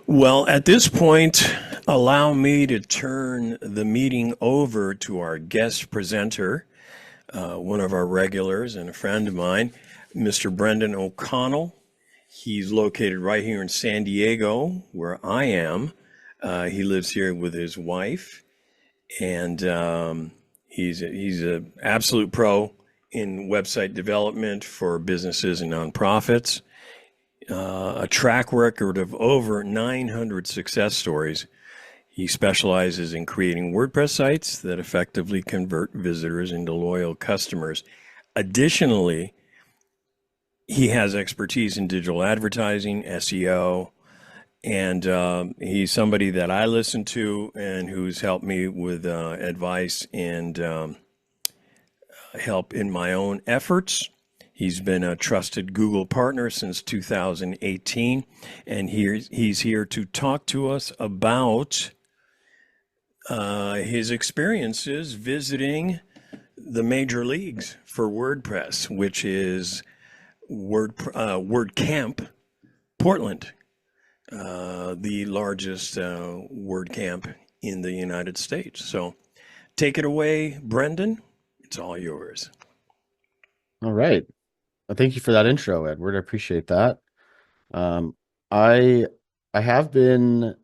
Well, at this point, allow me to turn the meeting over to our guest presenter, one of our regulars and a friend of mine, Mr. Brendan O'Connell. He's located right here in San Diego, where I am. He lives here with his wife, and he's a absolute pro in website development for businesses and nonprofits. A track record of over 900 success stories. He specializes in creating WordPress sites that effectively convert visitors into loyal customers. Additionally, he has expertise in digital advertising, SEO, and he's somebody that I listen to and who's helped me with advice and help in my own efforts. He's been a trusted Google partner since 2018, and he's here to talk to us about his experiences visiting the major leagues for WordPress, which is WordCamp Portland, the largest WordCamp in the United States. So take it away, Brendan. It's all yours. All right. Well, thank you for that intro, Edward. I appreciate that. Um, I I have been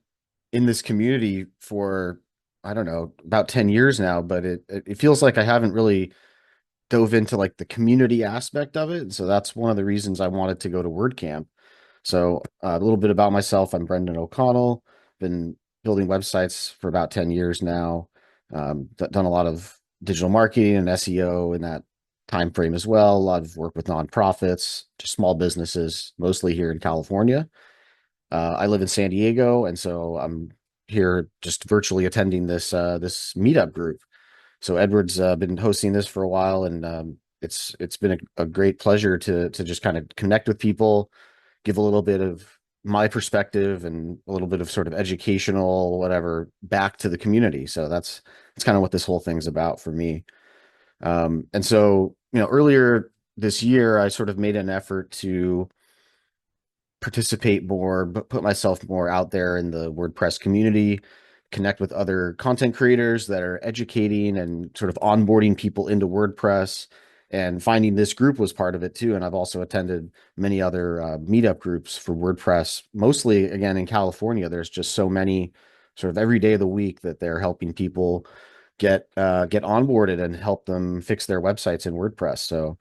in this community for, I don't know, about 10 years now, but it feels like I haven't really dove into like the community aspect of it. And so that's one of the reasons I wanted to go to WordCamp. So a little bit about myself. I'm Brendan O'Connell. Been building websites for about 10 years now. Done a lot of digital marketing and SEO in that time frame as well. A lot of work with nonprofits, just small businesses, mostly here in California. I live in San Diego, and so I'm here just virtually attending this meetup group. So Edward's been hosting this for a while, and it's been a great pleasure to just kind of connect with people, give a little bit of my perspective and a little bit of sort of educational whatever back to the community. So that's kind of what this whole thing's about for me. And so, earlier this year, I sort of made an effort to participate more, but put myself more out there in the WordPress community, connect with other content creators that are educating and sort of onboarding people into WordPress. And finding this group was part of it too. And I've also attended many other meetup groups for WordPress, mostly again in California. There's just so many sort of every day of the week that they're helping people get onboarded and help them fix their websites in WordPress. So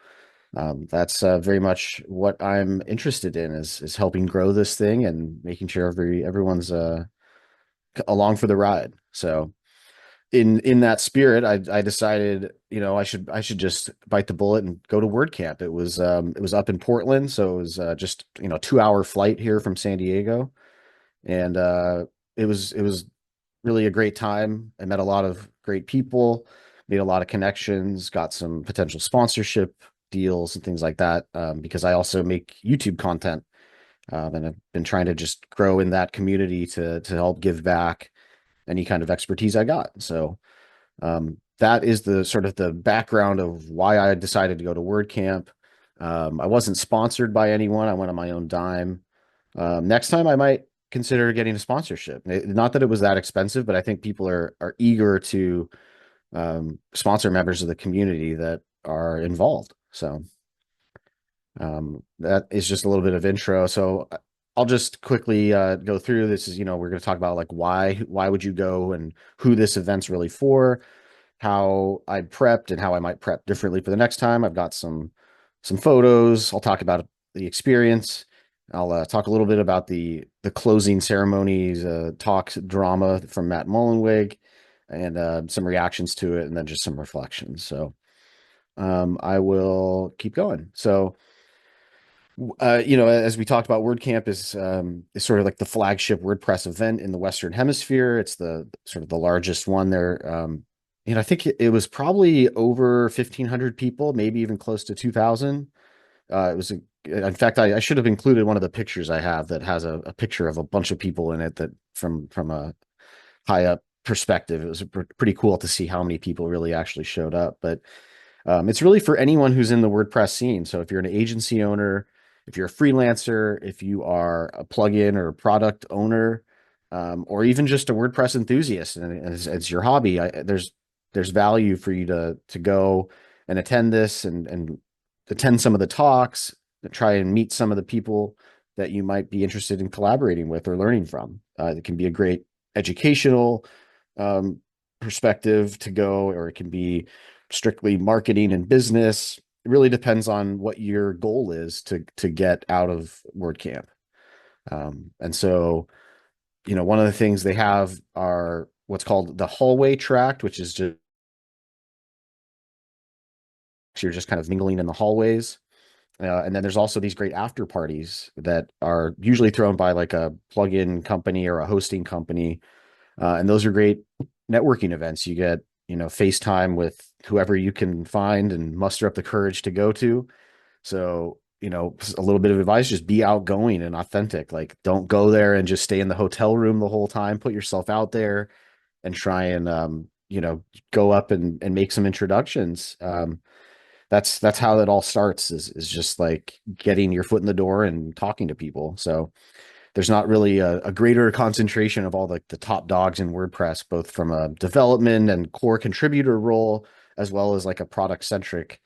that's very much what I'm interested in is helping grow this thing and making sure everyone's along for the ride. So in that spirit, I decided, I should just bite the bullet and go to WordCamp. It was up in Portland, so it was just 2 hour flight here from San Diego, and it was really a great time. I met a lot of great people, made a lot of connections, got some potential sponsorship deals and things like that, because I also make YouTube content, and I've been trying to just grow in that community to help give back any kind of expertise I got. So that is the sort of the background of why I decided to go to WordCamp. I wasn't sponsored by anyone. I went on my own dime. Next time I might consider getting a sponsorship. Not that it was that expensive, but I think people are eager to sponsor members of the community that are involved. So that is just a little bit of intro. So I'll just quickly go through this. Is we're going to talk about like why would you go and who this event's really for, how I prepped and how I might prep differently for the next time. I've got some photos. I'll talk about the experience. I'll talk a little bit about the closing ceremonies, talk drama from Matt Mullenweg, and some reactions to it, and then just some reflections. So I will keep going. So as we talked about, WordCamp is sort of like the flagship WordPress event in the Western Hemisphere. It's the sort of the largest one there. I think it was probably over 1,500 people, maybe even close to 2,000. In fact, I should have included one of the pictures I have that has a picture of a bunch of people in it that from a high up perspective. It was pretty cool to see how many people really actually showed up. But it's really for anyone who's in the WordPress scene. So if you're an agency owner, if you're a freelancer, if you are a plugin or a product owner, or even just a WordPress enthusiast and it's your hobby. There's value for you to go and attend this and attend some of the talks, to try and meet some of the people that you might be interested in collaborating with or learning from. It can be a great educational um, perspective to go, or it can be strictly marketing and business. It really depends on what your goal is to get out of WordCamp. And so, one of the things they have are what's called the hallway tract, which is just you're just kind of mingling in the hallways. And then there's also these great after parties that are usually thrown by like a plugin company or a hosting company. And those are great networking events. You get, FaceTime with whoever you can find and muster up the courage to go to. So, a little bit of advice, just be outgoing and authentic. Like, don't go there and just stay in the hotel room the whole time. Put yourself out there and try and, go up and make some introductions. That's how it all starts is just like getting your foot in the door and talking to people. So there's not really a greater concentration of all the top dogs in WordPress, both from a development and core contributor role, as well as like a product centric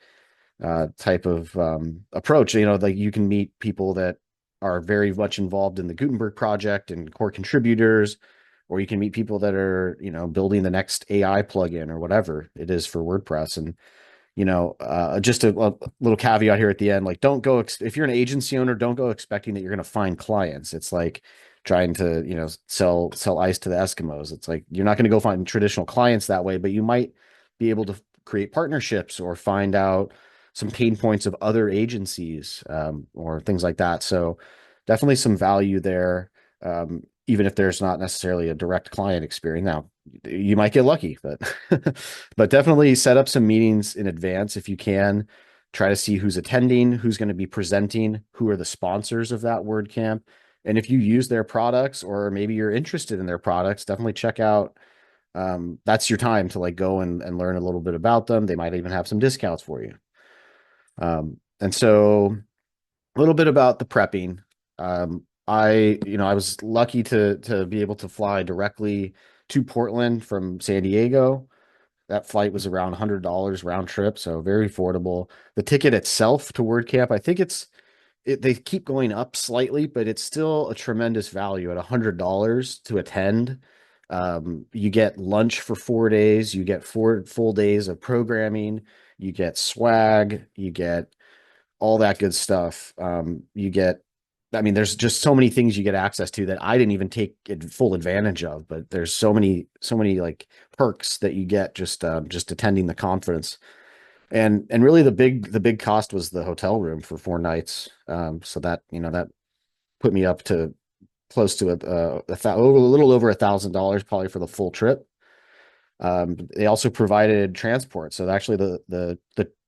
type of approach. Like you can meet people that are very much involved in the Gutenberg project and core contributors, or you can meet people that are, building the next AI plugin or whatever it is for WordPress. And just a little caveat here at the end, like don't go, if you're an agency owner, don't go expecting that you're going to find clients. It's like trying to, sell ice to the Eskimos. It's like, you're not going to go find traditional clients that way, but you might be able to create partnerships or find out some pain points of other agencies, or things like that. So definitely some value there. Even if there's not necessarily a direct client experience. Now, you might get lucky, but but definitely set up some meetings in advance if you can. Try to see who's attending, who's going to be presenting, who are the sponsors of that WordCamp. And if you use their products or maybe you're interested in their products, definitely check out. That's your time to like go and learn a little bit about them. They might even have some discounts for you. And so a little bit about the prepping. I was lucky to be able to fly directly to Portland from San Diego. That flight was around $100 round trip, so very affordable. The ticket itself to WordCamp, I think they keep going up slightly, but it's still a tremendous value at $100 to attend. You get lunch for 4 days, you get 4 full days of programming, you get swag, you get all that good stuff. There's just so many things you get access to that I didn't even take full advantage of, but there's so many like perks that you get just attending the conference. And really the big cost was the hotel room for 4 nights. So that put me up to close to a little over $1,000 probably for the full trip. They also provided transport. So actually the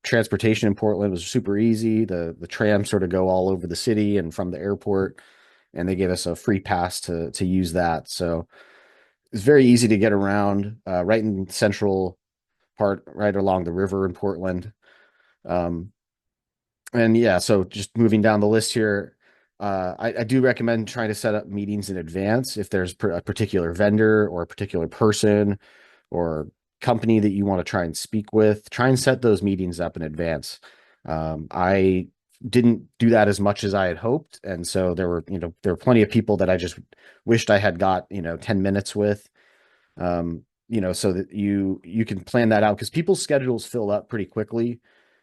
transportation in Portland was super easy. The trams sort of go all over the city and from the airport, and they gave us a free pass to use that. So it's very easy to get around, right in central part, right along the river in Portland. Um, and yeah, so just moving down the list here, I do recommend trying to set up meetings in advance if there's a particular vendor or a particular person or company that you want to try and speak with. Try and set those meetings up in advance. I didn't do that as much as I had hoped, and so there were plenty of people that I just wished I had got 10 minutes with. So that you can plan that out because people's schedules fill up pretty quickly.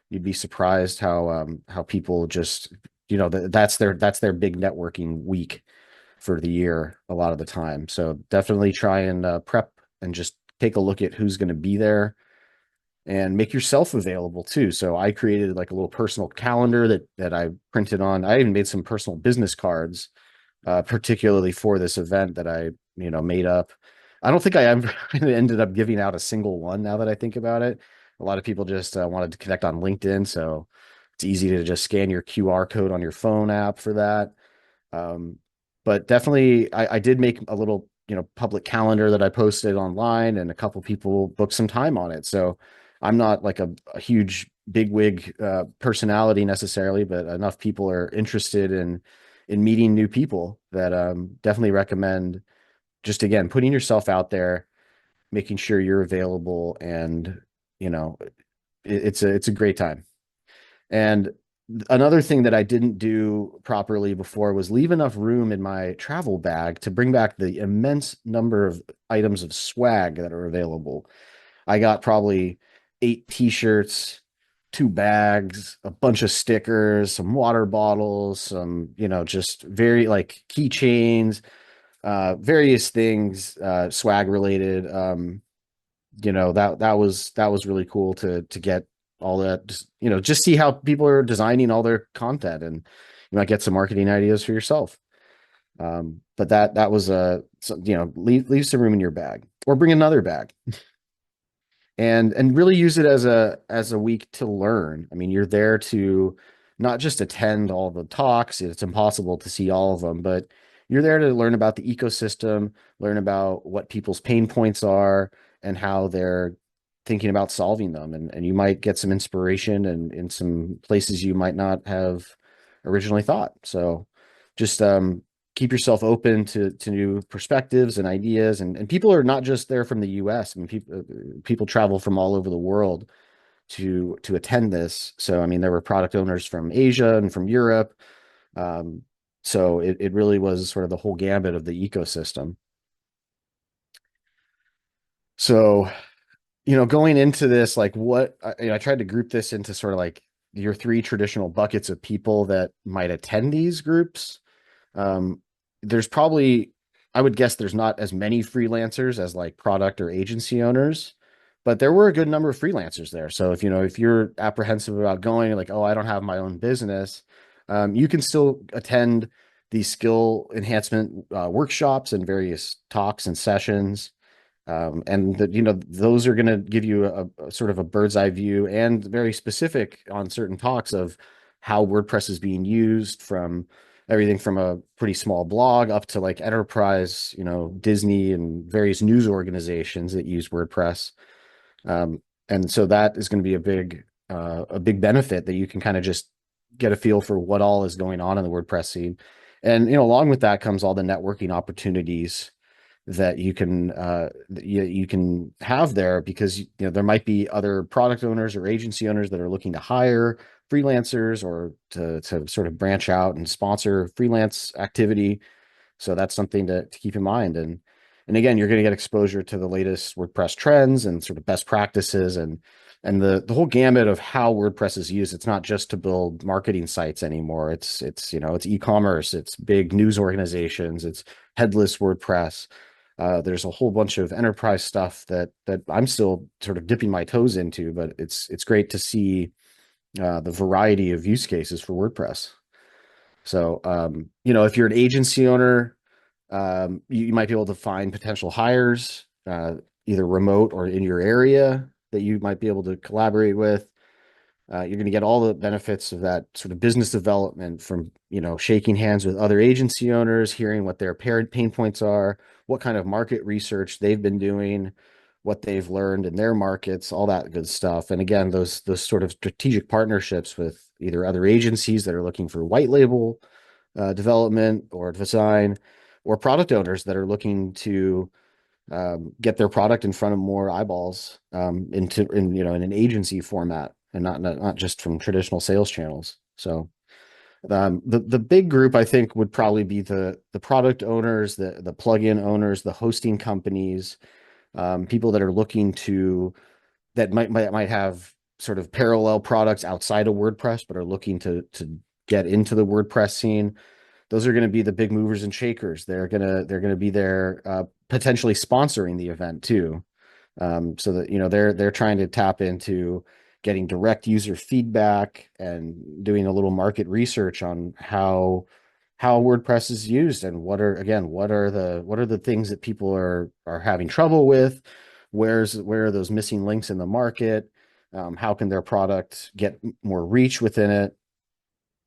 You'd be surprised how people just that's their big networking week for the year a lot of the time. So definitely try and prep and just take a look at who's going to be there and make yourself available too. So I created like a little personal calendar that I printed on. I even made some personal business cards, particularly for this event that I made up. I don't think I ever ended up giving out a single one now that I think about it. A lot of people just wanted to connect on LinkedIn, so it's easy to just scan your QR code on your phone app for that. Um, but definitely, I did make a little, public calendar that I posted online, and a couple people booked some time on it. So I'm not like a huge bigwig personality necessarily, but enough people are interested in meeting new people that definitely recommend just again, putting yourself out there, making sure you're available, and you know, it's a great time. And another thing that I didn't do properly before was leave enough room in my travel bag to bring back the immense number of items of swag that are available. I got probably 8 t-shirts, 2 bags, a bunch of stickers, some water bottles, some, just very like keychains, various things, swag related. That was really cool to get all that, just see how people are designing all their content, and you might get some marketing ideas for yourself. But that was leave some room in your bag, or bring another bag, and really use it as a week to learn. I mean, you're there to not just attend all the talks. It's impossible to see all of them, but you're there to learn about the ecosystem, learn about what people's pain points are, and how they're thinking about solving them. And you might get some inspiration and in some places you might not have originally thought. So just keep yourself open to new perspectives and ideas. And people are not just there from the US. I mean, people travel from all over the world to attend this. So I mean, there were product owners from Asia and from Europe. Um, so it really was sort of the whole gambit of the ecosystem. So, going into this, like I tried to group this into sort of like your 3 traditional buckets of people that might attend these groups. Um, there's probably, I would guess there's not as many freelancers as like product or agency owners, but there were a good number of freelancers there. So if you're apprehensive about going, like, oh, I don't have my own business, you can still attend these skill enhancement workshops and various talks and sessions. And those are going to give you a sort of a bird's eye view, and very specific on certain talks of how WordPress is being used, from everything from a pretty small blog up to like enterprise, Disney and various news organizations that use WordPress. And so that is going to be a big benefit, that you can kind of just get a feel for what all is going on in the WordPress scene. And along with that comes all the networking opportunities that you can have there, because there might be other product owners or agency owners that are looking to hire freelancers, or to sort of branch out and sponsor freelance activity. So that's something to keep in mind. And again, you're going to get exposure to the latest WordPress trends and sort of best practices, and the whole gamut of how WordPress is used. It's not just to build marketing sites anymore. It's e-commerce, it's big news organizations, it's headless WordPress. There's a whole bunch of enterprise stuff that I'm still sort of dipping my toes into, but it's great to see the variety of use cases for WordPress. So, if you're an agency owner, you might be able to find potential hires, either remote or in your area, that you might be able to collaborate with. You're going to get all the benefits of that sort of business development from, shaking hands with other agency owners, hearing what their pain points are, what kind of market research they've been doing, what they've learned in their markets, all that good stuff. And again, those sort of strategic partnerships with either other agencies that are looking for white label development or design, or product owners that are looking to get their product in front of more eyeballs, in an agency format, and not just from traditional sales channels. So the big group, I think, would probably be the product owners, the plugin owners, the hosting companies, people that are looking to, that might have sort of parallel products outside of WordPress, but are looking to get into the WordPress scene. Those are going to be the big movers and shakers. They're gonna be there, potentially sponsoring the event too, so that they're trying to tap into getting direct user feedback and doing a little market research on how WordPress is used, and what are the things that people are having trouble with, where are those missing links in the market, how can their product get more reach within it.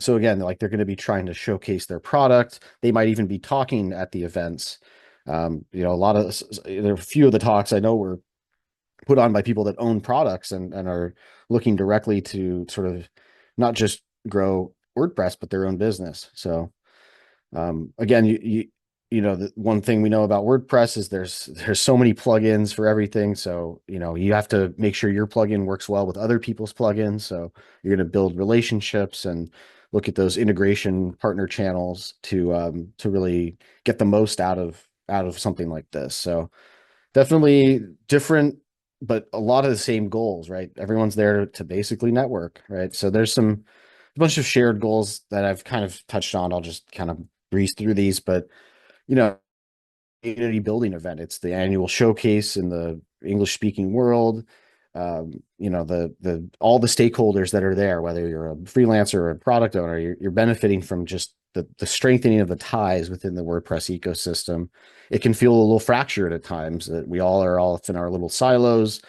So again, like, they're going to be trying to showcase their product. They might even be talking at the events. There are a few of the talks I know were put on by people that own products, and are looking directly to sort of not just grow WordPress, but their own business. So again, the one thing we know about WordPress is there's so many plugins for everything. So, you have to make sure your plugin works well with other people's plugins. So you're going to build relationships and look at those integration partner channels to really get the most out of something like this. So definitely different, but a lot of the same goals, right? Everyone's there to basically network, right? So there's a bunch of shared goals that I've kind of touched on. I'll just kind of breeze through these, but you know, community building event. It's the annual showcase in the English speaking world. The all the stakeholders that are there, whether you're a freelancer or a product owner, you're benefiting from just the strengthening of the ties within the WordPress ecosystem. It can feel a little fractured at times that we all are all in our little silos,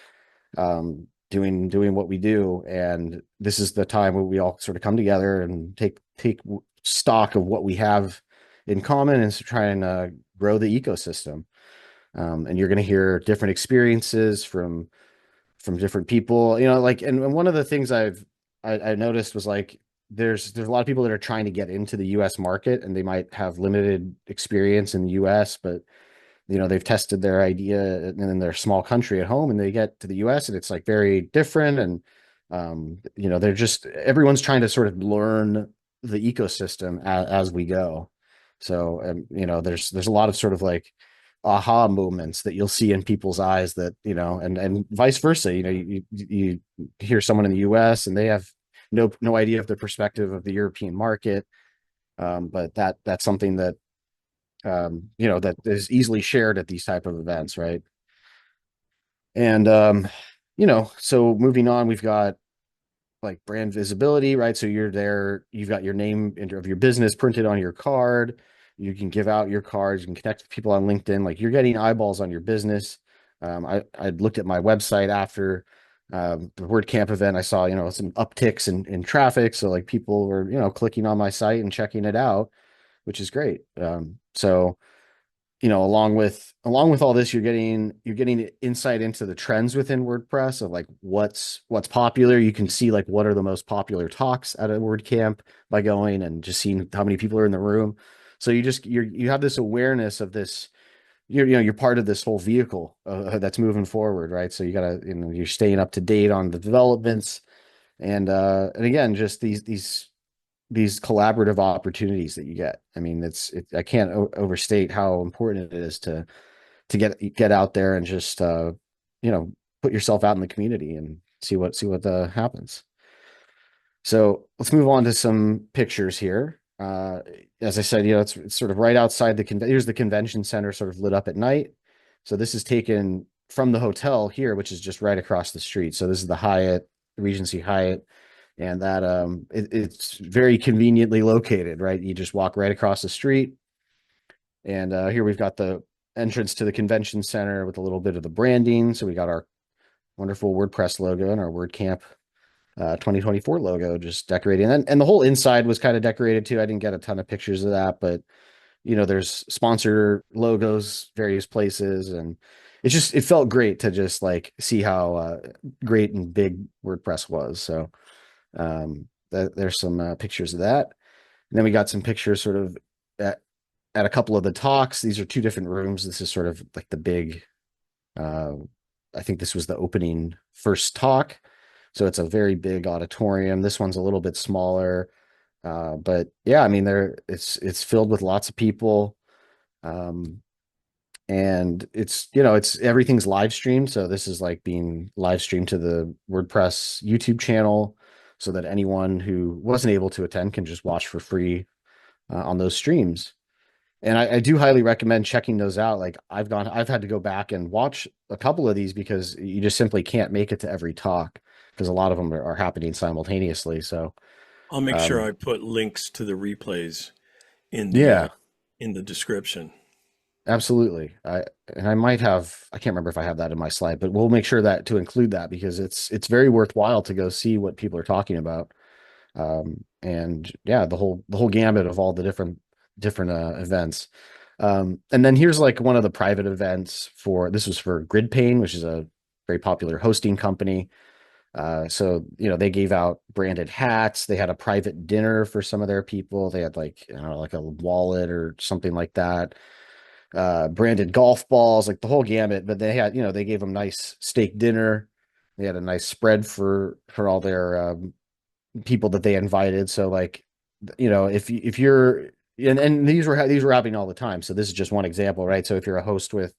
doing what we do, and this is the time where we all sort of come together and take stock of what we have in common and try and grow the ecosystem. And you're going to hear different experiences from different people. And one of the things I noticed was like there's a lot of people that are trying to get into the U.S. market, and they might have limited experience in the U.S., but they've tested their idea in their small country at home, and they get to the US and it's like very different. And they're just everyone's trying to sort of learn the ecosystem as we go. So there's a lot of sort of like aha moments that you'll see in people's eyes that and vice versa. You hear someone in the US and they have no idea of the perspective of the European market. But that's something that that is easily shared at these type of events, right? And so moving on, we've got like brand visibility, right? So you're there, you've got your name of your business printed on your card. You can give out your cards, you can connect with people on LinkedIn, like you're getting eyeballs on your business. I looked at my website after the WordCamp event. I saw, some upticks in traffic. So like people were, clicking on my site and checking it out, which is great. So along with all this, you're getting insight into the trends within WordPress of like what's popular. You can see like what are the most popular talks at a WordCamp by going and just seeing how many people are in the room. So you have this awareness of this. You're part of this whole vehicle that's moving forward, right? So you gotta you're staying up to date on the developments, and again, just these collaborative opportunities that you get. I mean, I can't overstate how important it is to get out there and just put yourself out in the community and see what happens. So let's move on to some pictures here. As I said, it's sort of right outside here's the convention center, sort of lit up at night. So this is taken from the hotel here, which is just right across the street. So this is the Hyatt, Regency Hyatt, and that it's very conveniently located, right? You just walk right across the street, and here we've got the entrance to the convention center with a little bit of the branding. So we got our wonderful WordPress logo and our WordCamp 2024 logo just decorating, and the whole inside was kind of decorated too. I didn't get a ton of pictures of that, but there's sponsor logos various places, and it felt great to just like see how great and big WordPress was. So there's some pictures of that. And then we got some pictures sort of at a couple of the talks. These are two different rooms. This is sort of like the big, I think this was the opening first talk. So it's a very big auditorium. This one's a little bit smaller. But yeah, I mean, it's filled with lots of people. And it's everything's live streamed. So this is like being live streamed to the WordPress YouTube channel so that anyone who wasn't able to attend can just watch for free on those streams. And I do highly recommend checking those out. Like I've had to go back and watch a couple of these because you just simply can't make it to every talk because a lot of them are happening simultaneously. So I'll make sure um, I put links to the replays in yeah, the description. absolutely. I can't remember if I have that in my slide, but we'll make sure that to include that because it's very worthwhile to go see what people are talking about. And yeah, the whole gamut of all the different events. And then here's like one of the private events this was for GridPane, which is a very popular hosting company. So they gave out branded hats. They had a private dinner for some of their people. They had like, I don't know, like a wallet or something like that. branded golf balls, like the whole gamut. But they had, they gave them nice steak dinner. They had a nice spread for all their people that they invited. So like, if you're and these were happening all the time. So this is just one example, right? So if you're a host with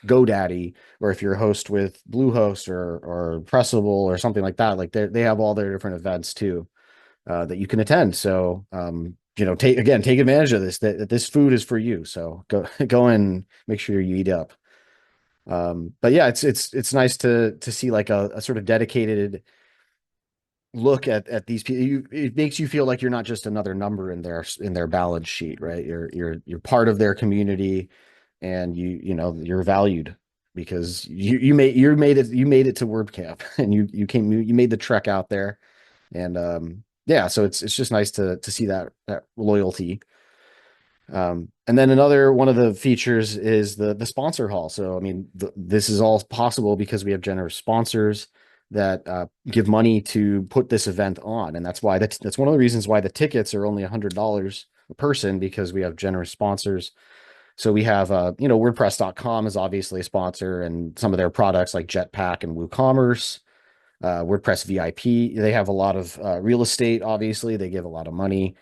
GoDaddy, or if you're a host with Bluehost or Pressable or something like that, like they have all their different events too, that you can attend. So take advantage of this. That this food is for you. So go go and make sure you eat up. But yeah, it's nice to see like a sort of dedicated look at these people. It makes you feel like you're not just another number in their balance sheet, right? You're part of their community, and you're valued because you made it to WordCamp, and you made the trek out there. And yeah, so it's just nice to see that loyalty. And then another one of the features is the sponsor hall. So I mean, this is all possible because we have generous sponsors that give money to put this event on, and that's one of the reasons why the tickets are only $100 a person, because we have generous sponsors. So we have WordPress.com is obviously a sponsor, and some of their products like Jetpack and WooCommerce. WordPress VIP, they have a lot of real estate. Obviously, they give a lot of money.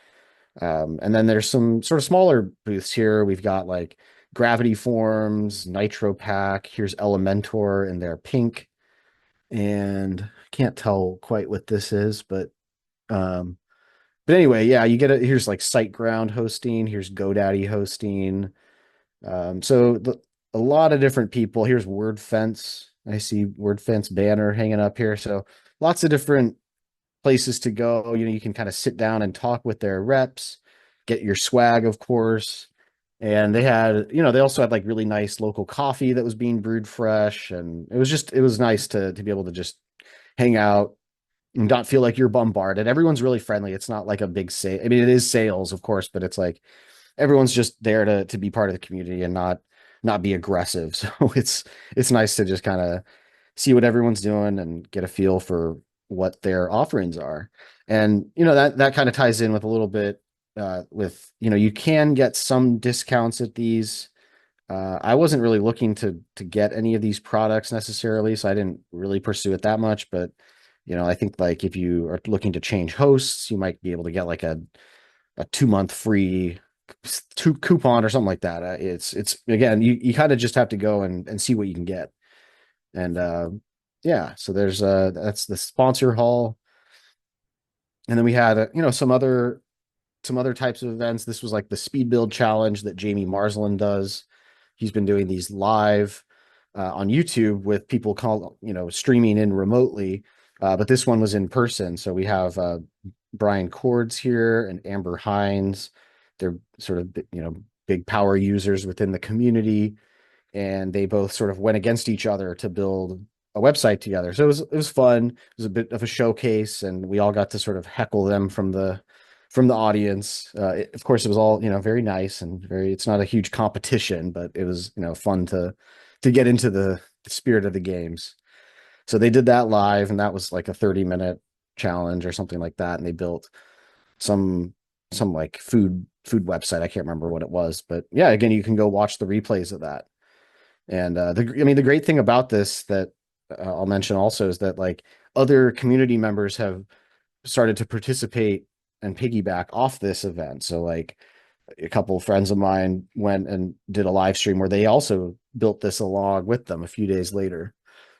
And then there's some sort of smaller booths here. We've got like Gravity Forms, Nitro Pack. Here's Elementor in their pink, and I can't tell quite what this is, um, but anyway, yeah, you get it. Here's like SiteGround hosting. Here's GoDaddy hosting. A lot of different people. Here's WordFence. I see WordFence banner hanging up here. So lots of different places to go. You can kind of sit down and talk with their reps, get your swag, of course. And they also had like really nice local coffee that was being brewed fresh. And it was nice to be able to just hang out and not feel like you're bombarded. Everyone's really friendly. It's not like a big sale. I mean, it is sales, of course, but it's like everyone's just there to be part of the community and not be aggressive. So it's nice to just kind of see what everyone's doing and get a feel for what their offerings are. And that kind of ties in with a little bit with you can get some discounts at these. I wasn't really looking to get any of these products necessarily, so I didn't really pursue it that much. But I think like if you are looking to change hosts, you might be able to get like a 2 month free coupon or something like that. It's again, you kind of just have to go and see what you can get. And yeah, so that's the sponsor hall. And then we had some other types of events. This was like the speed build challenge that Jamie Marsland does. He's been doing these live on YouTube with people streaming in remotely. But this one was in person. So we have Brian Cords here and Amber Hines. They're sort of, big power users within the community, and they both sort of went against each other to build a website together. So it was fun. It was a bit of a showcase, and we all got to sort of heckle them from the audience. Of course, it was all very nice and it's not a huge competition, but it was fun to get into the spirit of the games. So they did that live, and that was like a 30-minute challenge or something like that, and they built some like food website. I can't remember what it was, but yeah, again, you can go watch the replays of that. And the great thing about this that I'll mention also is that like other community members have started to participate and piggyback off this event. So like a couple of friends of mine went and did a live stream where they also built this along with them a few days later.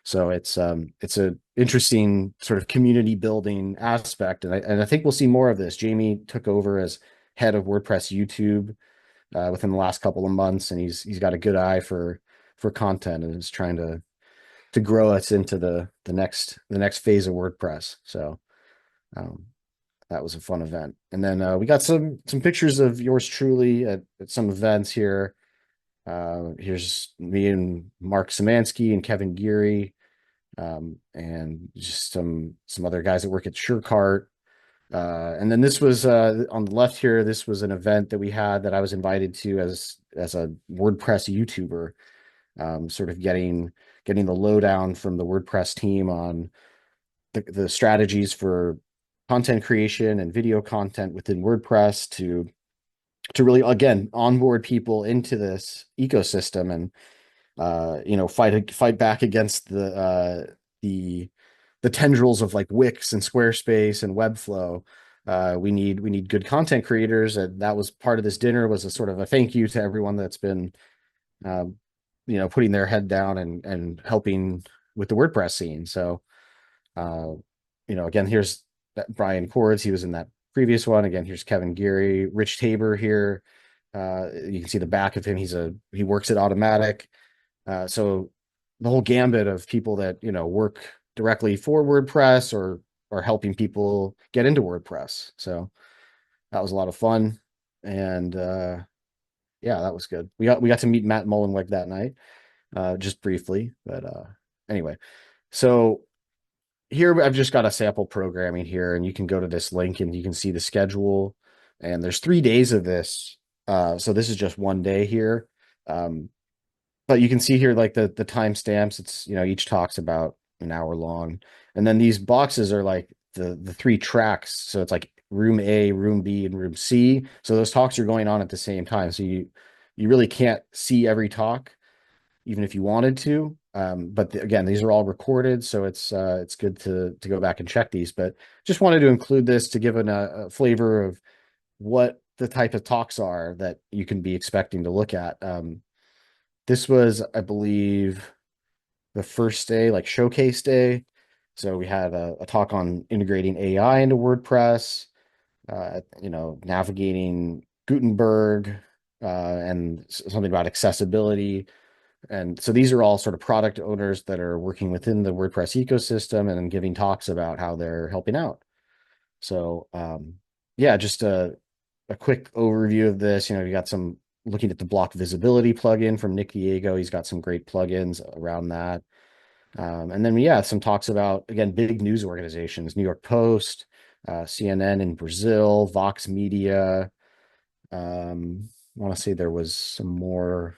So it's a interesting sort of community building aspect, and I think we'll see more of this. Jamie took over as head of WordPress YouTube within the last couple of months, and he's got a good eye for content, and is trying to grow us into the next phase of WordPress. So um, that was a fun event. And then we got some pictures of yours truly at some events here. Here's me and Mark Szymanski and Kevin Geary, and just some other guys that work at SureCart. And then this was on the left here. This was an event that we had that I was invited to as a WordPress YouTuber, sort of getting the lowdown from the WordPress team on the strategies for content creation and video content within WordPress to to really, again, onboard people into this ecosystem and fight back against the tendrils of like Wix and Squarespace and Webflow. We need good content creators, and that was part of this dinner, was a sort of a thank you to everyone that's been um, putting their head down and helping with the WordPress scene. So uh, again, here's Brian Cords. He was in that previous one. Again, here's Kevin Geary, Rich Tabor here. You can see the back of him. He works at Automatic. So the whole gambit of people that work directly for WordPress or are helping people get into WordPress. So that was a lot of fun, and yeah, that was good. We got to meet Matt Mullenweg that night, just briefly, but anyway. So here I've just got a sample programming here, and you can go to this link and you can see the schedule. And there's 3 days of this. So this is just one day here. But you can see here like the timestamps. It's each talk's about an hour long. And then these boxes are like the three tracks. So it's like room A, room B, and room C. So those talks are going on at the same time. So you really can't see every talk, even if you wanted to. But again, these are all recorded, so it's good to go back and check these. But just wanted to include this to give a flavor of what the type of talks are that you can be expecting to look at. This was, I believe, the first day, like showcase day. So we had a talk on integrating AI into WordPress, navigating Gutenberg, and something about accessibility. And so these are all sort of product owners that are working within the WordPress ecosystem and giving talks about how they're helping out. So yeah, just a quick overview of this. You got some looking at the block visibility plugin from Nick Diego. He's got some great plugins around that. And then yeah, some talks about, again, big news organizations, New York Post, CNN in Brazil, Vox Media. I want to say there was some more.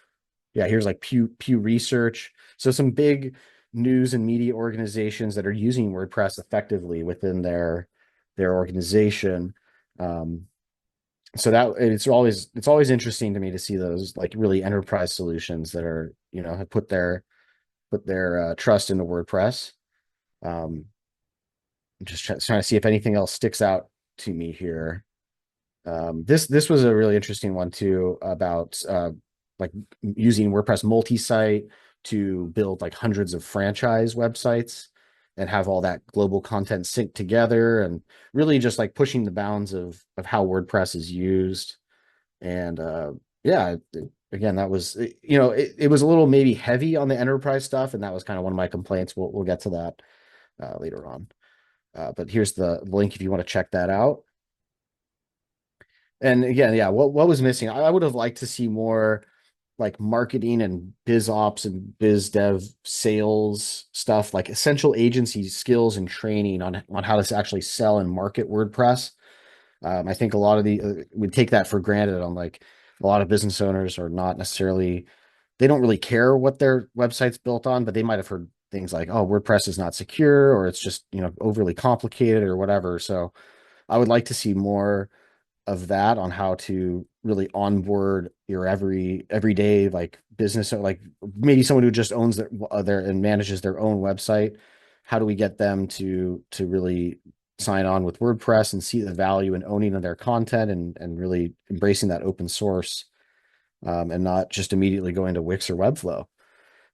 Yeah, here's like Pew Research. So some big news and media organizations that are using WordPress effectively within their organization. So that it's always interesting to me to see those like really enterprise solutions that are have put their trust into WordPress. I'm just trying to see if anything else sticks out to me here. This was a really interesting one too, about like using WordPress multi-site to build like hundreds of franchise websites and have all that global content synced together, and really just like pushing the bounds of how WordPress is used. And yeah, again, that was it was a little maybe heavy on the enterprise stuff, and that was kind of one of my complaints. We'll get to that later on. But here's the link if you want to check that out. And again, yeah, what was missing? I would have liked to see more like marketing and biz ops and biz dev sales stuff, like essential agency skills and training on how to actually sell and market WordPress. I think a lot of we take that for granted. On like a lot of business owners are not necessarily, they don't really care what their website's built on, but they might have heard things like, oh, WordPress is not secure, or it's just overly complicated or whatever. So I would like to see more of that on how to really onboard your everyday like business, or like maybe someone who just owns their and manages their own website. How do we get them to really sign on with WordPress and see the value in owning of their content, and really embracing that open source, and not just immediately going to Wix or Webflow.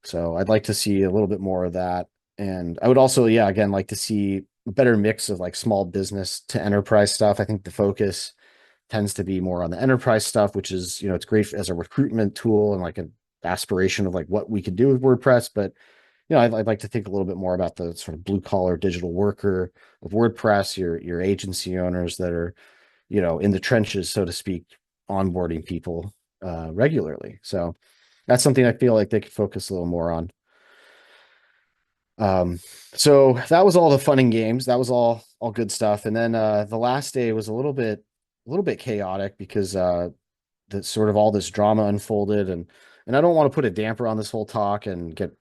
So I'd like to see a little bit more of that. And I would also, yeah, again, like to see a better mix of like small business to enterprise stuff. I think the focus tends to be more on the enterprise stuff, which is, it's great as a recruitment tool and like an aspiration of like what we could do with WordPress. But, I'd like to think a little bit more about the sort of blue collar digital worker of WordPress, your agency owners that are, in the trenches, so to speak, onboarding people regularly. So that's something I feel like they could focus a little more on. So that was all the fun and games. That was all good stuff. And then the last day was a little bit chaotic, because the sort of all this drama unfolded, and I don't want to put a damper on this whole talk and get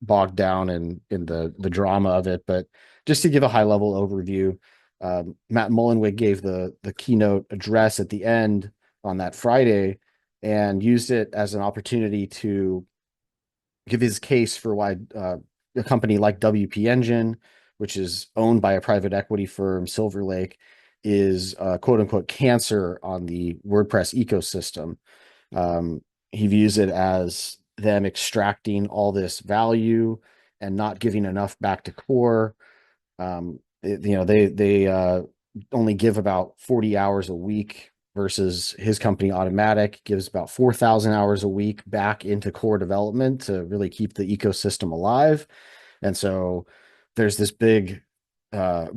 bogged down in the drama of it, but just to give a high level overview, Matt Mullenweg gave the keynote address at the end, on that Friday and used it as an opportunity to give his case for why a company like WP Engine, which is owned by a private equity firm, Silver Lake, is quote unquote cancer on the WordPress ecosystem. Um, he views it as them extracting all this value and not giving enough back to core. They only give about 40 hours a week versus his company Automatic gives about 4,000 hours a week back into core development to really keep the ecosystem alive. And so there's this big uh,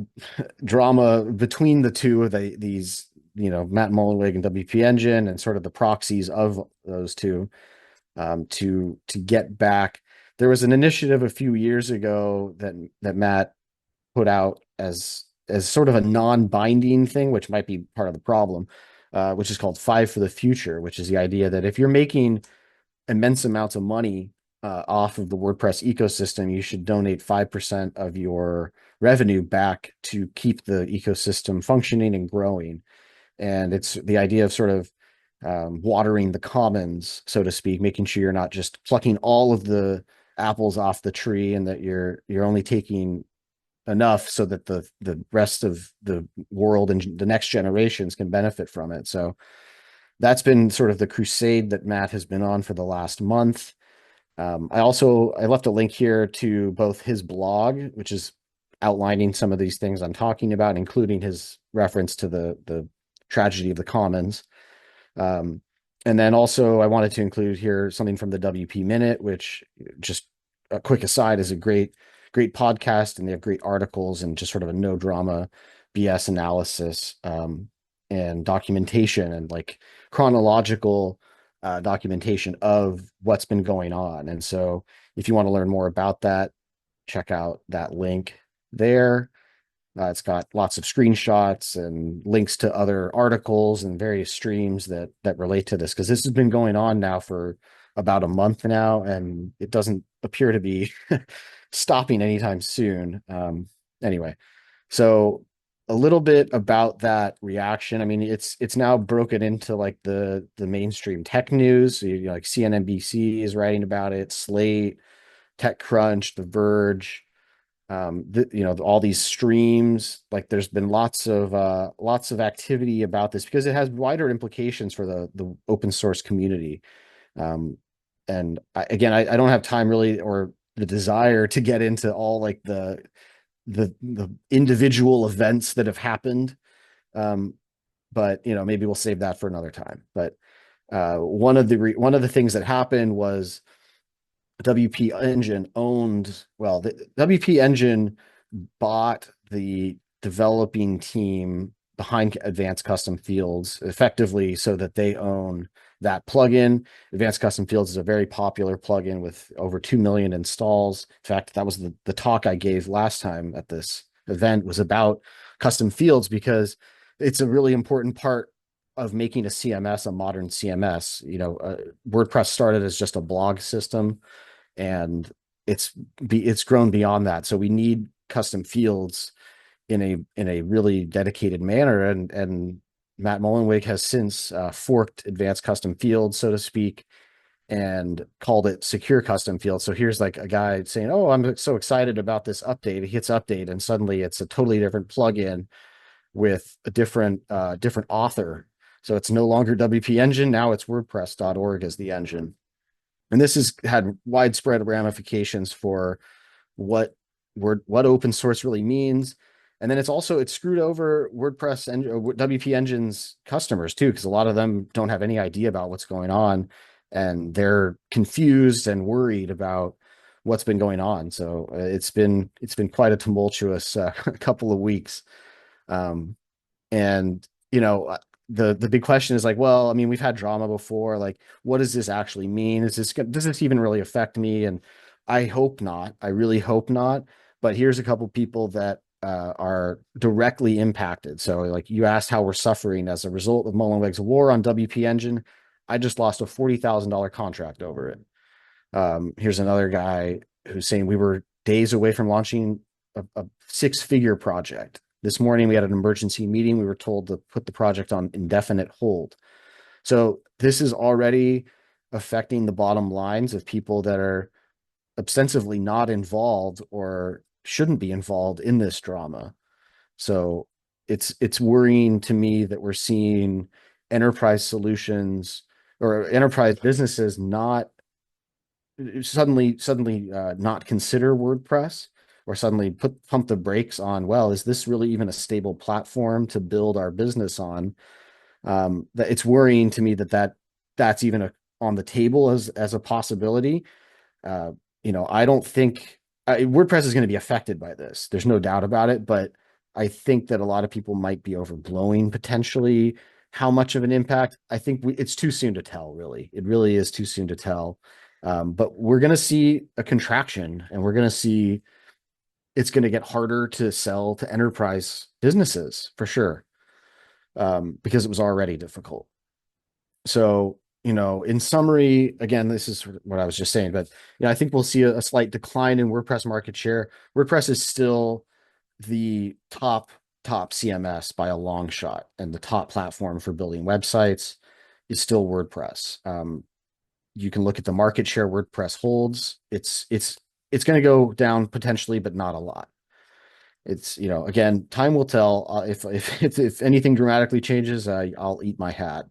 drama between the two of these, Matt Mullenweg and WP Engine and sort of the proxies of those two to get back. There was an initiative a few years ago that Matt put out as sort of a non-binding thing, which might be part of the problem, which is called Five for the Future, which is the idea that if you're making immense amounts of money off of the WordPress ecosystem, you should donate 5% of your revenue back to keep the ecosystem functioning and growing. And it's the idea of sort of watering the commons, so to speak, making sure you're not just plucking all of the apples off the tree and that you're only taking enough so that the rest of the world and the next generations can benefit from it. So that's been sort of the crusade that Matt has been on for the last month. I left a link here to both his blog, which is outlining some of these things I'm talking about, including his reference to the tragedy of the commons. And then also I wanted to include here something from the WP Minute, which, just a quick aside, is a great podcast, and they have great articles and just sort of a no drama BS analysis and documentation and like chronological documentation of what's been going on. And so if you want to learn more about that, check out that link there. It's got lots of screenshots and links to other articles and various streams that relate to this, because this has been going on now for about a month now, and it doesn't appear to be stopping anytime soon. Anyway, so a little bit about that reaction. I mean, it's now broken into like the mainstream tech news. So like CNBC is writing about it, Slate, TechCrunch, The Verge, all these streams. Like there's been lots of activity about this because it has wider implications for the open source community. And I don't have time really, or the desire to get into all like the individual events that have happened. But maybe we'll save that for another time. But one of the things that happened was WP Engine the WP Engine bought the developing team behind Advanced Custom Fields effectively so that they own that plugin. Advanced Custom Fields is a very popular plugin with over 2 million installs. In fact, that was the talk I gave last time at this event, was about custom fields, because it's a really important part of making a CMS a modern CMS. WordPress started as just a blog system, and it's grown beyond that. So we need custom fields in a really dedicated manner. And Matt Mullenweg has since forked Advanced Custom Fields, so to speak, and called it Secure Custom Fields. So here's like a guy saying, "Oh, I'm so excited about this update." He hits update, and suddenly it's a totally different plugin with a different author. So it's no longer WP Engine. Now it's WordPress.org as the engine. And this has had widespread ramifications for what open source really means. And then it screwed over WordPress and WP Engine's customers too, because a lot of them don't have any idea about what's going on, and they're confused and worried about what's been going on. So it's been quite a tumultuous couple of weeks. And the big question is like, well, I mean, we've had drama before. Like, what does this actually mean? Does this even really affect me? And I hope not. I really hope not. But here's a couple people that are directly impacted. So like you asked how we're suffering as a result of Mullenweg's war on WP Engine. I just lost a $40,000 contract over it. Here's another guy who's saying we were days away from launching a six-figure project. This morning we had an emergency meeting. We were told to put the project on indefinite hold. So this is already affecting the bottom lines of people that are ostensibly not involved or shouldn't be involved in this drama. So it's worrying to me that we're seeing enterprise solutions or enterprise businesses not suddenly not consider WordPress, or suddenly pump the brakes on, well, is this really even a stable platform to build our business on? That it's worrying to me that's even on the table as a possibility. uh, I don't think WordPress is going to be affected by this. There's no doubt about it, but I think that a lot of people might be overblowing potentially how much of an impact. I think it's too soon to tell, really. It really is too soon to tell. But we're going to see a contraction, and we're going to see it's going to get harder to sell to enterprise businesses for sure, because it was already difficult. So, in summary, again, this is what I was just saying, but I think we'll see a slight decline in WordPress market share. WordPress is still the top CMS by a long shot, and the top platform for building websites is still WordPress. You can look at the market share WordPress holds. It's going to go down potentially, but not a lot. It's, again, time will tell. If anything dramatically changes, I'll eat my hat,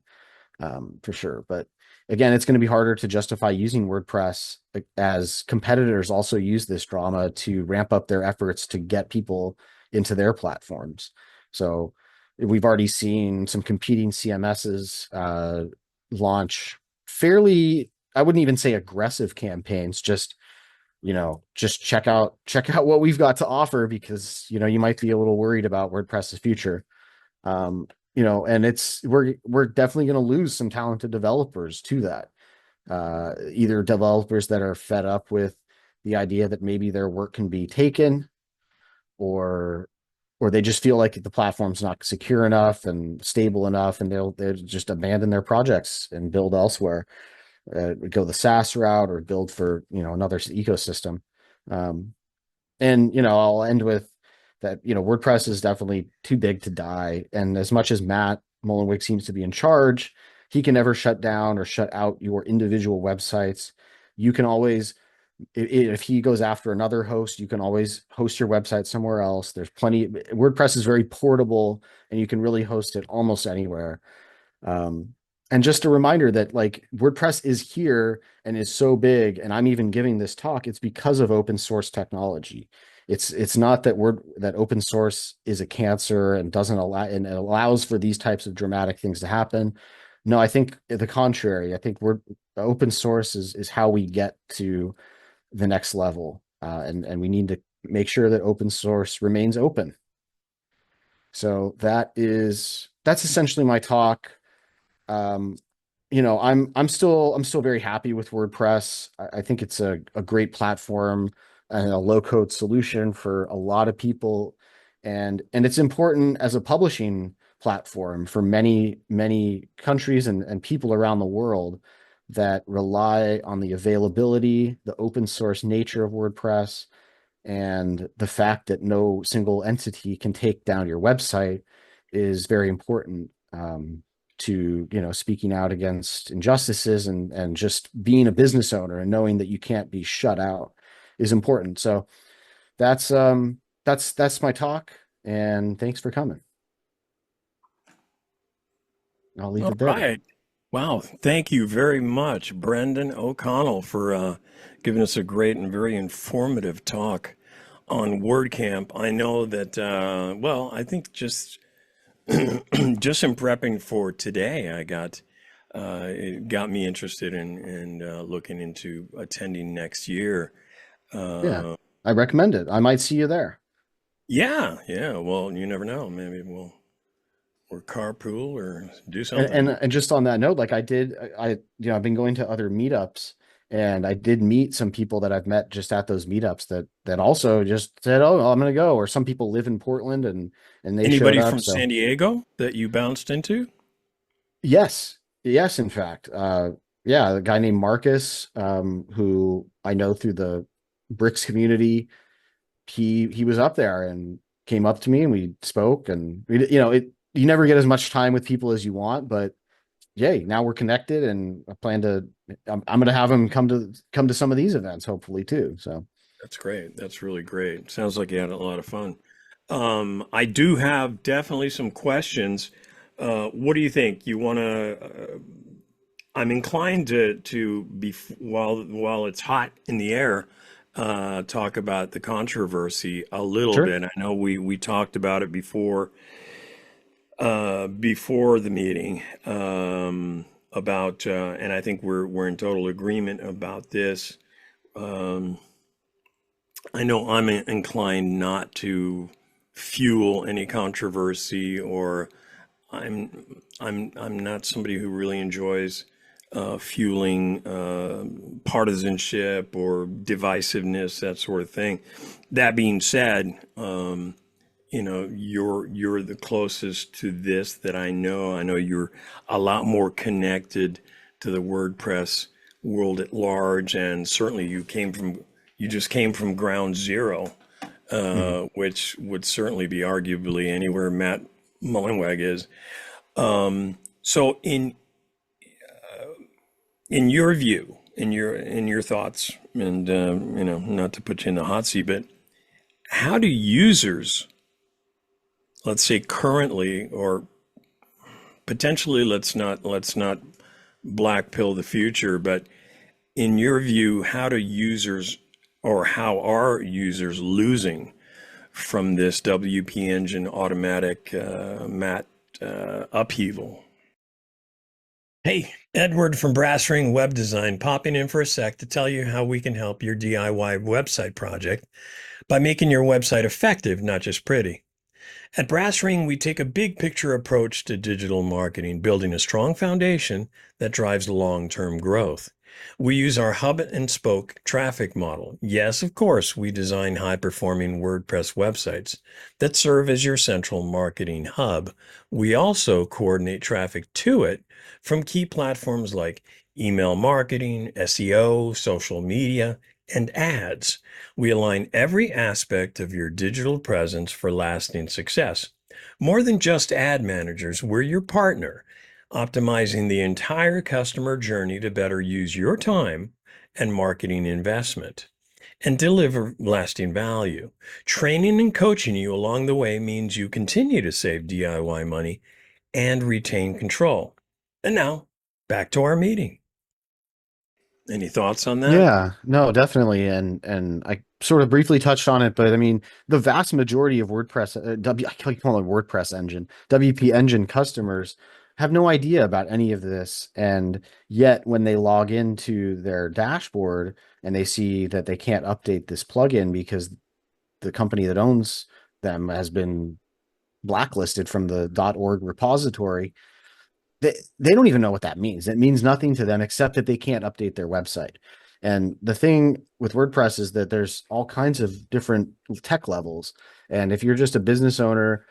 for sure. But again, it's going to be harder to justify using WordPress, as competitors also use this drama to ramp up their efforts to get people into their platforms. So we've already seen some competing CMSs launch fairly, I wouldn't even say aggressive campaigns, just check out what we've got to offer, because you might be a little worried about WordPress's future. And we're definitely going to lose some talented developers to that. Either developers that are fed up with the idea that maybe their work can be taken, or they just feel like the platform's not secure enough and stable enough, and they'll just abandon their projects and build elsewhere, go the SaaS route, or build for another ecosystem. And I'll end with that. WordPress is definitely too big to die, and as much as Matt Mullenweg seems to be in charge, he can never shut down or shut out your individual websites. You can always, if he goes after another host, you can always host your website somewhere else. There's plenty. WordPress is very portable, and you can really host it almost anywhere. And just a reminder that, like, WordPress is here and is so big, and I'm even giving this talk, it's because of open source technology. It's not that open source is a cancer and doesn't allow, and it allows for these types of dramatic things to happen. No, I think the contrary. I think open source is how we get to the next level, and we need to make sure that open source remains open. So that's essentially my talk. Um, I'm still very happy with WordPress. I think it's a great platform and a low code solution for a lot of people. And it's important as a publishing platform for many, many countries and people around the world that rely on the availability, the open source nature of WordPress, and the fact that no single entity can take down your website is very important, to speaking out against injustices, and just being a business owner and knowing that you can't be shut out is important. So that's my talk, and thanks for coming. I'll leave All it there. right. Wow. Thank you very much, Brendan O'Connell, for giving us a great and very informative talk on WordCamp. I know that, I think just in prepping for today, it got me interested in looking into attending next year. Yeah, Uh, I recommend it. I might see you there. yeah, yeah. Well, you never know. Maybe we'll carpool or do And, something. and and just on that note, like I've been going to other meetups, and I did meet some people that I've met just at those meetups that also just said, "Oh, I'm going to go." Or some people live in Portland, and they showed Anybody up. from So San Diego that you bounced into? yes, yes, in fact, yeah, a guy named Marcus, who I know through the Bricks community. He was up there and came up to me, and we spoke, and you never get as much time with people as you want, but yay, now we're connected, and I plan to. I'm going to have him come to some of these events, hopefully too. So That's great. That's really great. Sounds like you had a lot of fun. I do have definitely some questions. What do you think? You want to? I'm inclined to be while it's hot in the air, talk about the controversy a little sure. bit. I know we talked about it before the meeting, about and I think we're in total agreement about this. Um, I know I'm inclined not to fuel any controversy, or I'm not somebody who really enjoys fueling partisanship or divisiveness, that sort of thing. That being said, you're the closest to this that I know. I know you're a lot more connected to the WordPress world at large, and certainly you just came from ground zero, Mhm. which would certainly be arguably anywhere Matt Mullenweg is. So in your view, in your thoughts, and not to put you in the hot seat, but how do users, let's say currently, or potentially, let's not black pill the future, but in your view, how do users, or how are users losing from this WP Engine automatic mat upheaval? Hey, Edward from Brass Ring Web Design, popping in for a sec to tell you how we can help your DIY website project by making your website effective, not just pretty. At Brass Ring, we take a big picture approach to digital marketing, building a strong foundation that drives long-term growth. We use our hub and spoke traffic model. Yes, of course, we design high-performing WordPress websites that serve as your central marketing hub. We also coordinate traffic to it from key platforms like email marketing, SEO, social media, and ads. We align every aspect of your digital presence for lasting success. More than just ad managers, we're your partner, optimizing the entire customer journey to better use your time and marketing investment and deliver lasting value. Training and coaching you along the way means you continue to save DIY money and retain control. And now, back to our meeting. Any thoughts on that? Yeah, no, definitely, and I sort of briefly touched on it, but I mean, the vast majority of WordPress, I keep calling it WordPress engine, WP engine customers have no idea about any of this, and yet when they log into their dashboard and they see that they can't update this plugin because the company that owns them has been blacklisted from the .org repository, they don't even know what that means. It means nothing to them except that they can't update their website. And the thing with WordPress is that there's all kinds of different tech levels. And if you're just a business owner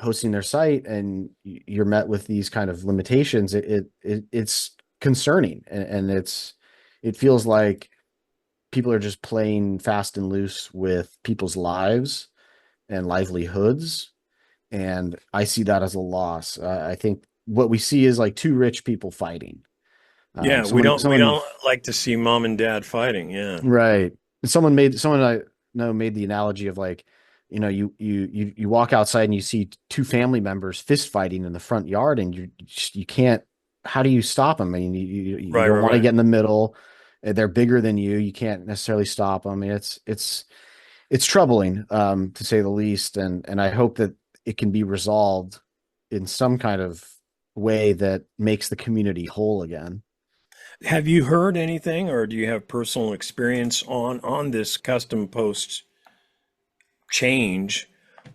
hosting their site and you're met with these kind of limitations, it's concerning, and it feels like people are just playing fast and loose with people's lives and livelihoods, and I see that as a loss. I think what we see is like two rich people fighting. Yeah, we Someone, don't we someone, don't like to see mom and dad fighting. Yeah. right? Someone I know made the analogy of like, you walk outside and you see two family members fist fighting in the front yard, and you can't. How do you stop them? I mean, you Right, don't right, want to right. get in the middle. They're bigger than you. You can't necessarily stop them. I mean, it's troubling, to say the least, and I hope that it can be resolved in some kind of way that makes the community whole again. Have you heard anything, or do you have personal experience on this custom post change,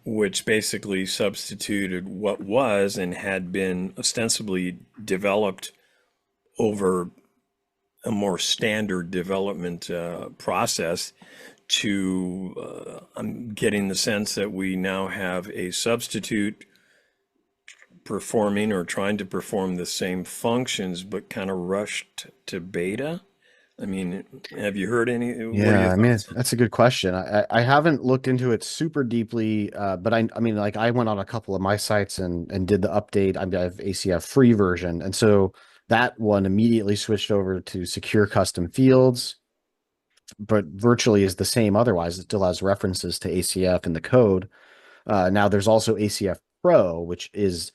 which basically substituted what was and had been ostensibly developed over a more standard development process to, I'm getting the sense that we now have a substitute performing or trying to perform the same functions, but kind of rushed to beta. I mean, have you heard any? What are your Yeah, I mean, thoughts on that's a good question. I haven't looked into it super deeply, but I mean, like I went on a couple of my sites and did the update. I have ACF free version, and so that one immediately switched over to secure custom fields, but virtually is the same otherwise. It still has references to ACF in the code. Now there's also ACF Pro, which is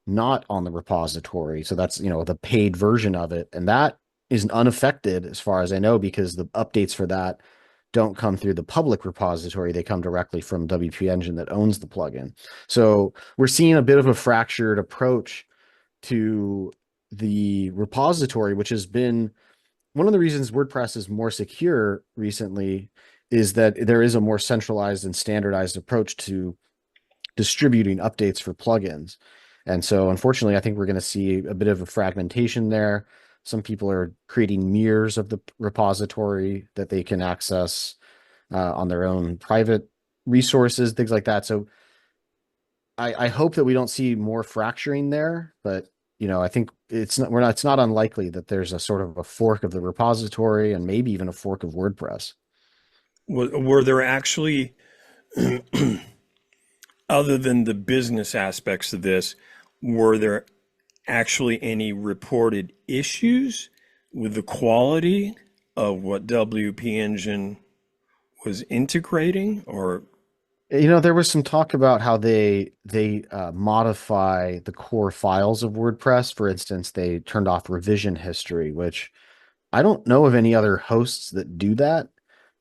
not on the repository. So that's, the paid version of it. And that is unaffected as far as I know, because the updates for that don't come through the public repository. They come directly from WP Engine that owns the plugin. So we're seeing a bit of a fractured approach to the repository, which has been one of the reasons WordPress is more secure recently, is that there is a more centralized and standardized approach to distributing updates for plugins. And so, unfortunately, I think we're going to see a bit of a fragmentation there. Some people are creating mirrors of the repository that they can access on their own private resources, things like that. So, I hope that we don't see more fracturing there, but I think it's not unlikely that there's a sort of a fork of the repository and maybe even a fork of WordPress. were there actually, other than the business aspects of this, were there actually any reported issues with the quality of what WP Engine was integrating? Or There was some talk about how they modify the core files of WordPress. For instance, they turned off revision history, which I don't know of any other hosts that do that.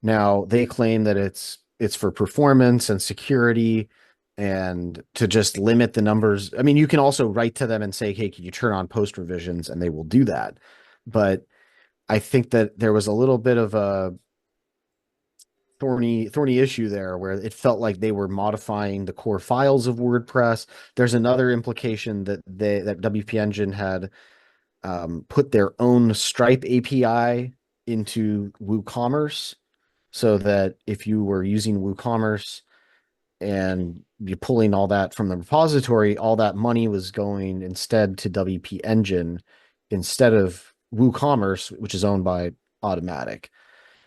Now, they claim that it's for performance and security and to just limit the numbers. I mean, you can also write to them and say, "Hey, can you turn on post revisions?" and they will do that. But I think that there was a little bit of a thorny issue there where it felt like they were modifying the core files of WordPress. There's another implication that WP Engine had put their own Stripe API into WooCommerce, so that if you were using WooCommerce and you're pulling all that from the repository, all that money was going instead to WP Engine instead of WooCommerce, which is owned by Automatic.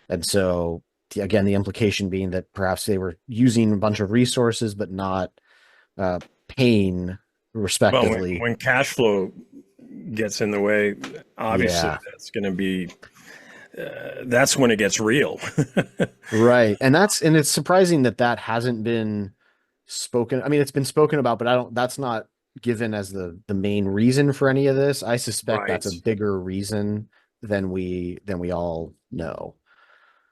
And so, again, the implication being that perhaps they were using a bunch of resources but not uh, paying well, respectively. when cash flow gets in the way, obviously Yeah, that's going to be that's when it gets real. right. And it's surprising that that hasn't been spoken. I mean, it's been spoken about, but I don't. That's not given as the main reason for any of this. I suspect that's Right. a bigger reason than we all know.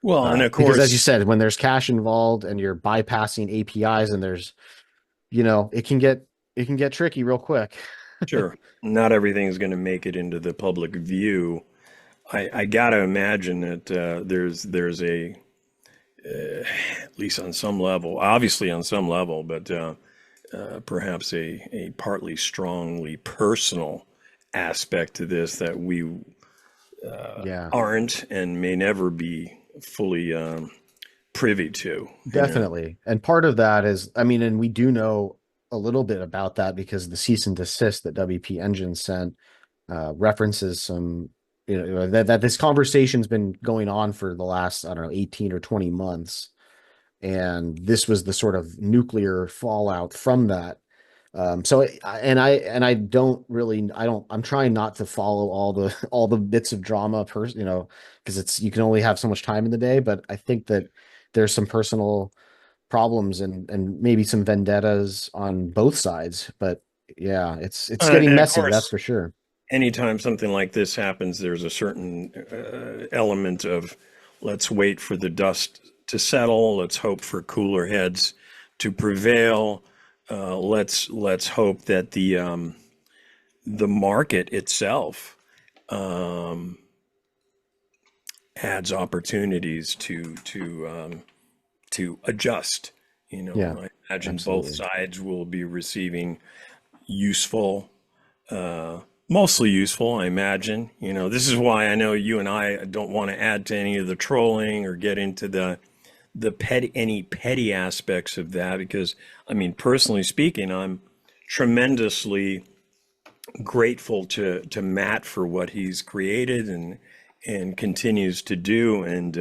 Well, and of Because as you course, said, when there's cash involved and you're bypassing APIs and there's it can get tricky real quick. sure, not everything is going to make it into the public view. I got to imagine that there's a at least on some level, obviously on some level, but perhaps a partly strongly personal aspect to this that we Yeah, aren't and may never be fully privy to, you know. definitely. And part of that is, I mean, and we do know a little bit about that because the cease and desist that WP Engine sent references some, that this conversation's been going on for the last, I don't know, 18 or 20 months. And this was the sort of nuclear fallout from that. And I don't really, I'm trying not to follow all the bits of drama because you can only have so much time in the day, but I think that there's some personal problems and maybe some vendettas on both sides, but yeah, it's getting And of messy, that's course, for sure. anytime something like this happens, there's a certain element of let's wait for the dust to settle. Let's hope for cooler heads to prevail. Let's hope that the market itself adds opportunities to adjust. You Yeah, know, I imagine both absolutely. sides will be receiving useful, mostly useful, I imagine. You know, this is why I know you and I don't want to add to any of the trolling or get into the any petty aspects of that because I mean, personally speaking, I'm tremendously grateful to Matt for what he's created and continues to do. And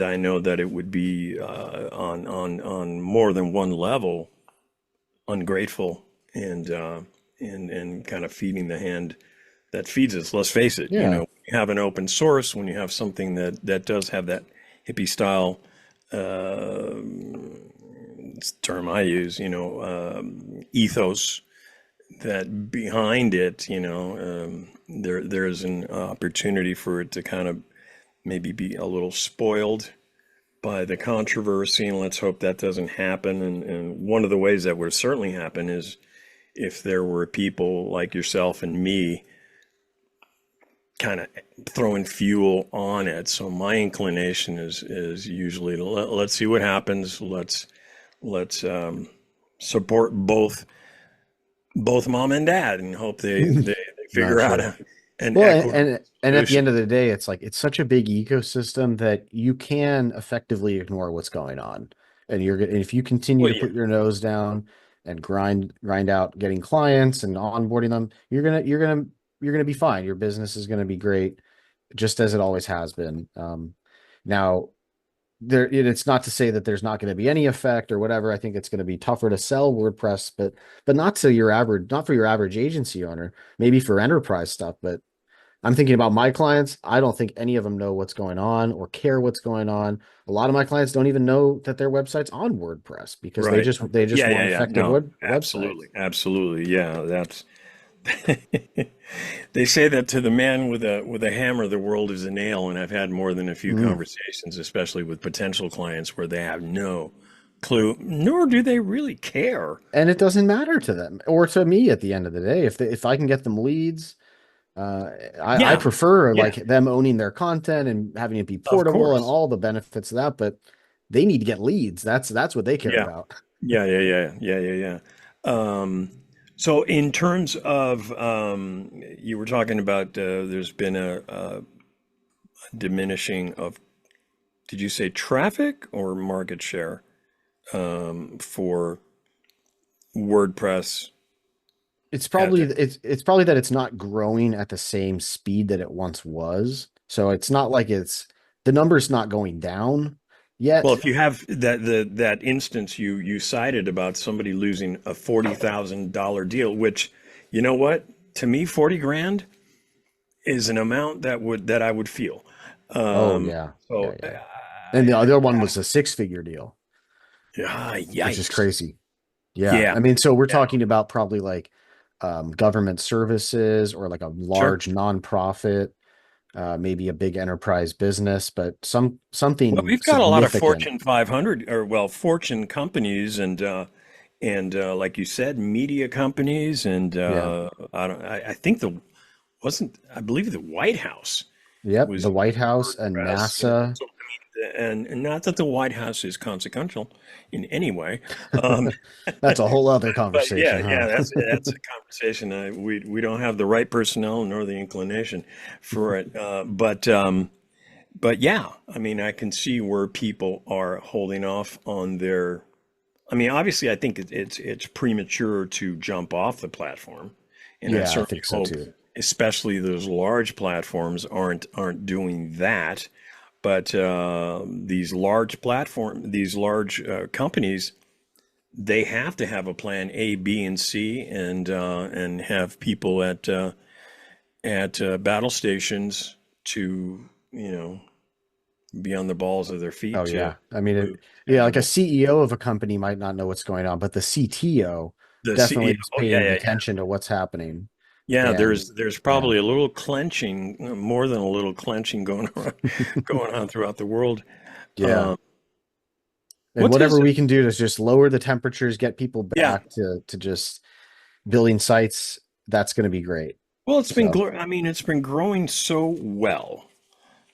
I know that it would be on more than one level ungrateful and kind of feeding the hand that feeds us. Let's face it, Yeah. you have an open source, when you have something that does have that hippie style term I use, ethos that behind it, there's an opportunity for it to kind of maybe be a little spoiled by the controversy, and let's hope that doesn't happen. And one of the ways that would certainly happen is if there were people like yourself and me kind of throwing fuel on it. So my inclination is usually to let's see what happens. Let's support both mom and dad and hope they figure Not out sure. an Well, equitable and at the solution. end of the day, it's like it's such a big ecosystem that you can effectively ignore what's going on. And if you continue Well, to yeah, put your nose down and grind out getting clients and onboarding them, you're gonna be fine. Your business is gonna be great, just as it always has been. Now it's not to say that there's not going to be any effect or whatever. I think it's going to be tougher to sell WordPress, but not for your average agency owner, maybe for enterprise stuff. But I'm thinking about my clients. I don't think any of them know what's going on or care what's going on. A lot of my clients don't even know that their website's on WordPress because they right. just they just Yeah, want yeah, yeah. effective No, websites. absolutely. Yeah, that's they say that to the man with a hammer, the world is a nail. And I've had more than a few Mm. conversations, especially with potential clients, where they have no clue, nor do they really care. And it doesn't matter to them or to me at the end of the day. If I can get them leads, Uh, I Yeah, prefer yeah, like them owning their content and having it be of portable and course. all the benefits of that, but they need to get leads. That's what they care Yeah, about. yeah. Um, so in terms of, you were talking about, there's been a diminishing of, did you say traffic or market share, for WordPress It's at probably the, it's probably that it's not growing at the same speed that it once was. So it's not like it's the number's not going down well, yet. if you have that instance you cited about somebody losing a $40,000 deal, which, you know what, to me, 40 grand is an amount that I would feel. Oh Um, yeah. Yeah, so, yeah. And the other one was a six-figure deal, which is yikes. crazy. Yeah. Yeah, I mean, so we're yeah, talking about probably like government services or like a sure. large nonprofit, maybe a big enterprise business, but Well, something we've got a lot of significant. Fortune 500, or well, Fortune companies, and like you said, media companies, and Yeah. I think I believe the White House Yep. was The using White House and WordPress. NASA. So I mean, and not that the White House is consequential in any way. Um, That's a whole other But conversation, yeah, huh? that's a conversation. We don't have the right personnel nor the inclination for it. But yeah, I mean, I can see where people are holding off on their. I mean, obviously, I think it's premature to jump off the platform, and I Yeah, I certainly think so hope, too. especially those large platforms, aren't doing that. But these large companies, they have to have a plan A, B, and C, and have people at battle stations to be on the balls of their feet Oh to yeah. I mean move yeah, like a tangible. CEO of a company might not know what's going on, but the CTO The definitely CEO, is oh yeah, paying yeah, yeah, attention to what's happening. yeah. And There's yeah. probably a little clenching, more than a little clenching going on going on throughout the world. Yeah. Um, And what whatever is we can do to just lower the temperatures, get people yeah? back to just building sites, that's going to be great. Well, it's been So, I mean, it's been growing so well.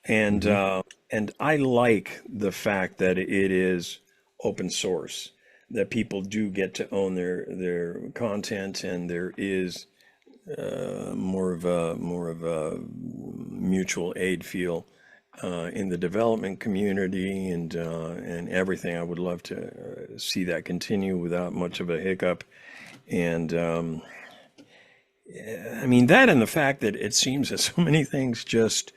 And mhm. uh, and I like the fact that it is open source, that people do get to own their content, and there is more of a mutual aid feel in the development community, and everything. I would love to see that continue without much of a hiccup. And I mean that, and the fact that it seems that so many things just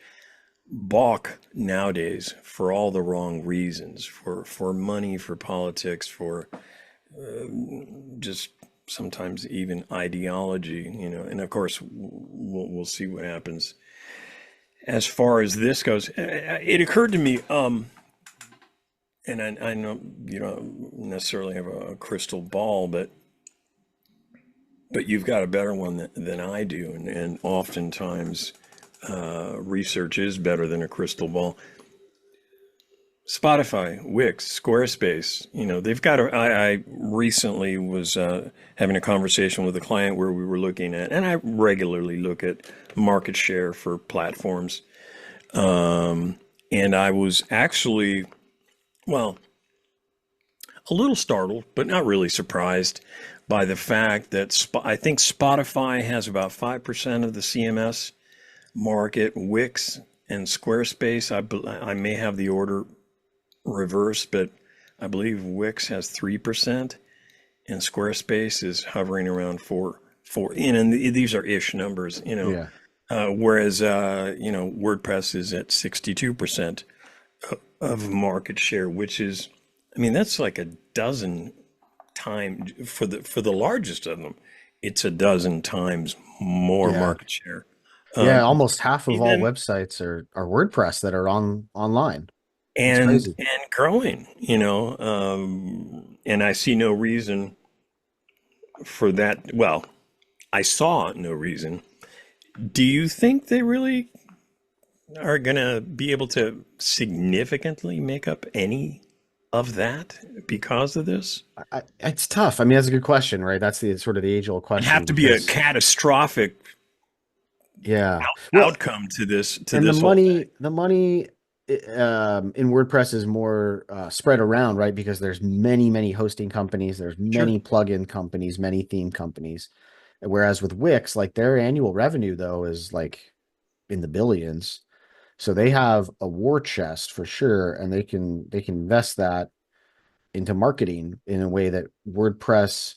balk nowadays for all the wrong reasons, for money, for politics, for just sometimes even ideology, and of course we'll see what happens as far as this goes. It occurred to me, and I know you don't necessarily have a crystal ball, but you've got a better one than I do, and oftentimes research is better than a crystal ball. Spotify, Wix, Squarespace, they've got I recently was having a conversation with a client where we were looking at, and I regularly look at market share for platforms. And I was actually, well, a little startled, but not really surprised by the fact that I think Spotify has about 5% of the CMS market. Wix and Squarespace, I may have the order reversed, but I believe Wix has 3% and Squarespace is hovering around 4. And these are ish numbers, Yeah. whereas WordPress is at 62% of market share, which is, I mean, that's like a dozen times for the largest of them. It's a dozen times more Yeah. market share. Yeah. Almost half of all Even websites are WordPress that are online. It's and crazy. and growing, and I see no reason for that. Well, I saw no reason. Do you think they really are going to be able to significantly make up any of that because of this? It's tough. I mean, that's a good question, right? That's the sort of the age-old It'd have question to be a because catastrophic yeah. Well, outcome to this and whole thing. the money in WordPress is more spread around, right? Because there's many hosting companies, there's Sure. many plugin companies, many theme companies. Whereas with Wix, like their annual revenue though is like in the billions. So they have a war chest for sure, and they can invest that into marketing in a way that WordPress,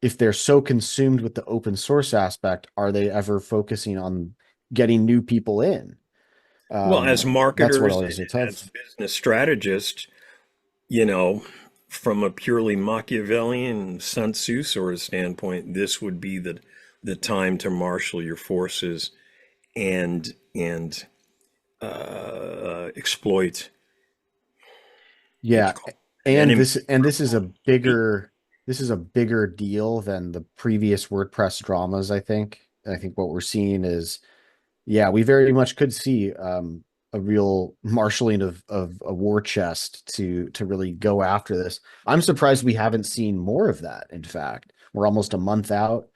if they're so consumed with the open source aspect, are they ever focusing on getting new people in? Well, as That's what marketers always and is as tough. business strategists, you know, from a purely Machiavellian Sun Tzu sort of standpoint, this would be the time to marshal your forces and exploit what you Yeah, call and enemy. this is a bigger deal than the previous WordPress dramas, I think. I think what we're seeing is, yeah, we very much could see a real marshaling of a war chest to really go after this. I'm surprised we haven't seen more of that. In fact, we're almost a month out,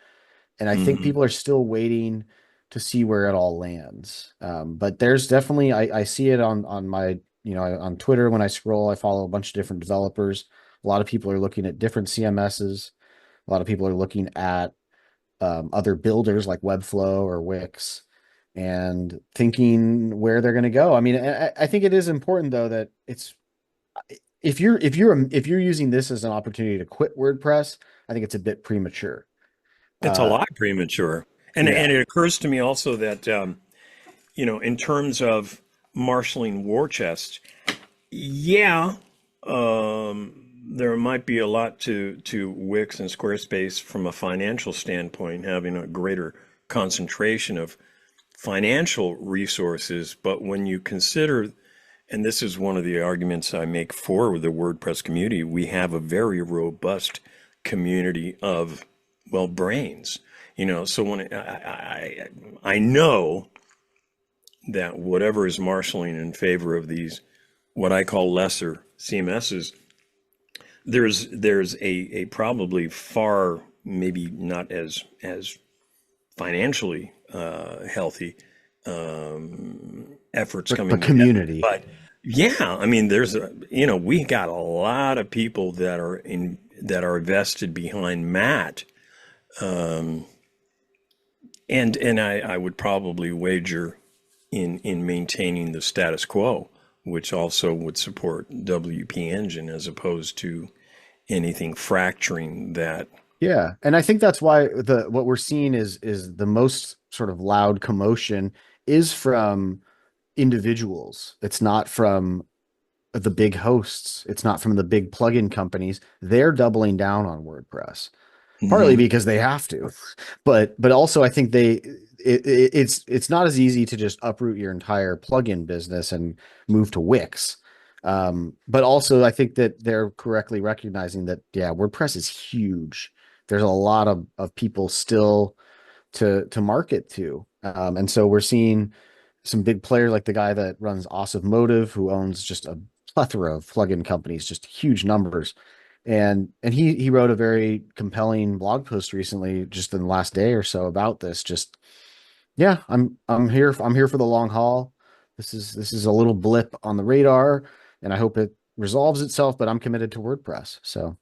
and I think Mhm. people are still waiting to see where it all lands. But there's definitely I see it on my on Twitter when I scroll. I follow a bunch of different developers. A lot of people are looking at different CMSs. A lot of people are looking at other builders like Webflow or Wix and thinking where they're going to go. I mean, I think it is important though that it's if you're using this as an opportunity to quit WordPress, I think it's a bit premature. It's a Uh, lot premature. And yeah, it occurs to me also that in terms of marshaling war chests, yeah, there might be a lot to Wix and Squarespace from a financial standpoint, having a greater concentration of financial resources. But when you consider, and this is one of the arguments I make for the WordPress community, we have a very robust community of, well, brains. So when I know that whatever is marshaling in favor of these, what I call lesser CMSs, there's a probably far, maybe not as financially healthy efforts but coming together. community. But yeah, I mean, we got a lot of people that are vested behind Matt, and I would probably wager in maintaining the status quo, which also would support WP Engine as opposed to anything fracturing that. Yeah, and I think that's why the what we're seeing is the most sort of loud commotion is from individuals. It's not from the big hosts. It's not from the big plugin companies. They're doubling down on WordPress, partly Hmm. because they have to, but also I think it's not as easy to just uproot your entire plugin business and move to Wix. But also I think that they're correctly recognizing that, yeah, WordPress is huge. There's a lot of people still to market to. And so we're seeing some big players like the guy that runs Awesome Motive, who owns just a plethora of plugin companies, just huge numbers. And he wrote a very compelling blog post recently, just in the last day or so, about this. Just, yeah, I'm here for the long haul. This is a little blip on the radar, and I hope it resolves itself, but I'm committed to WordPress. So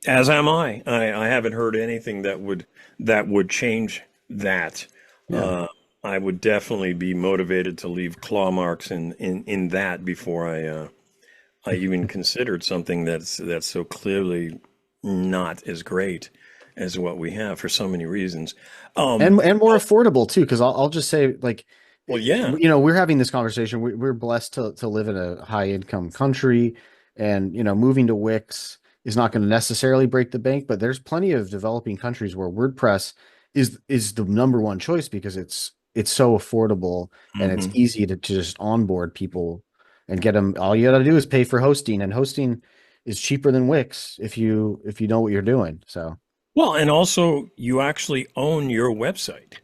As am I. I haven't heard anything that would change that. yeah. I would definitely be motivated to leave claw marks in that before I even considered something that's so clearly not as great as what we have for so many reasons. And more affordable too, because I'll just say, like, Well, yeah. we're having this conversation. We're blessed to live in a high income country, and moving to Wix is not going to necessarily break the bank, but there's plenty of developing countries where WordPress is the number one choice because it's so affordable and it's Hmm. easy to just onboard people and get them. All you got to do is pay for hosting, and hosting is cheaper than Wix if you know what you're doing. So Well, and also you actually own your website.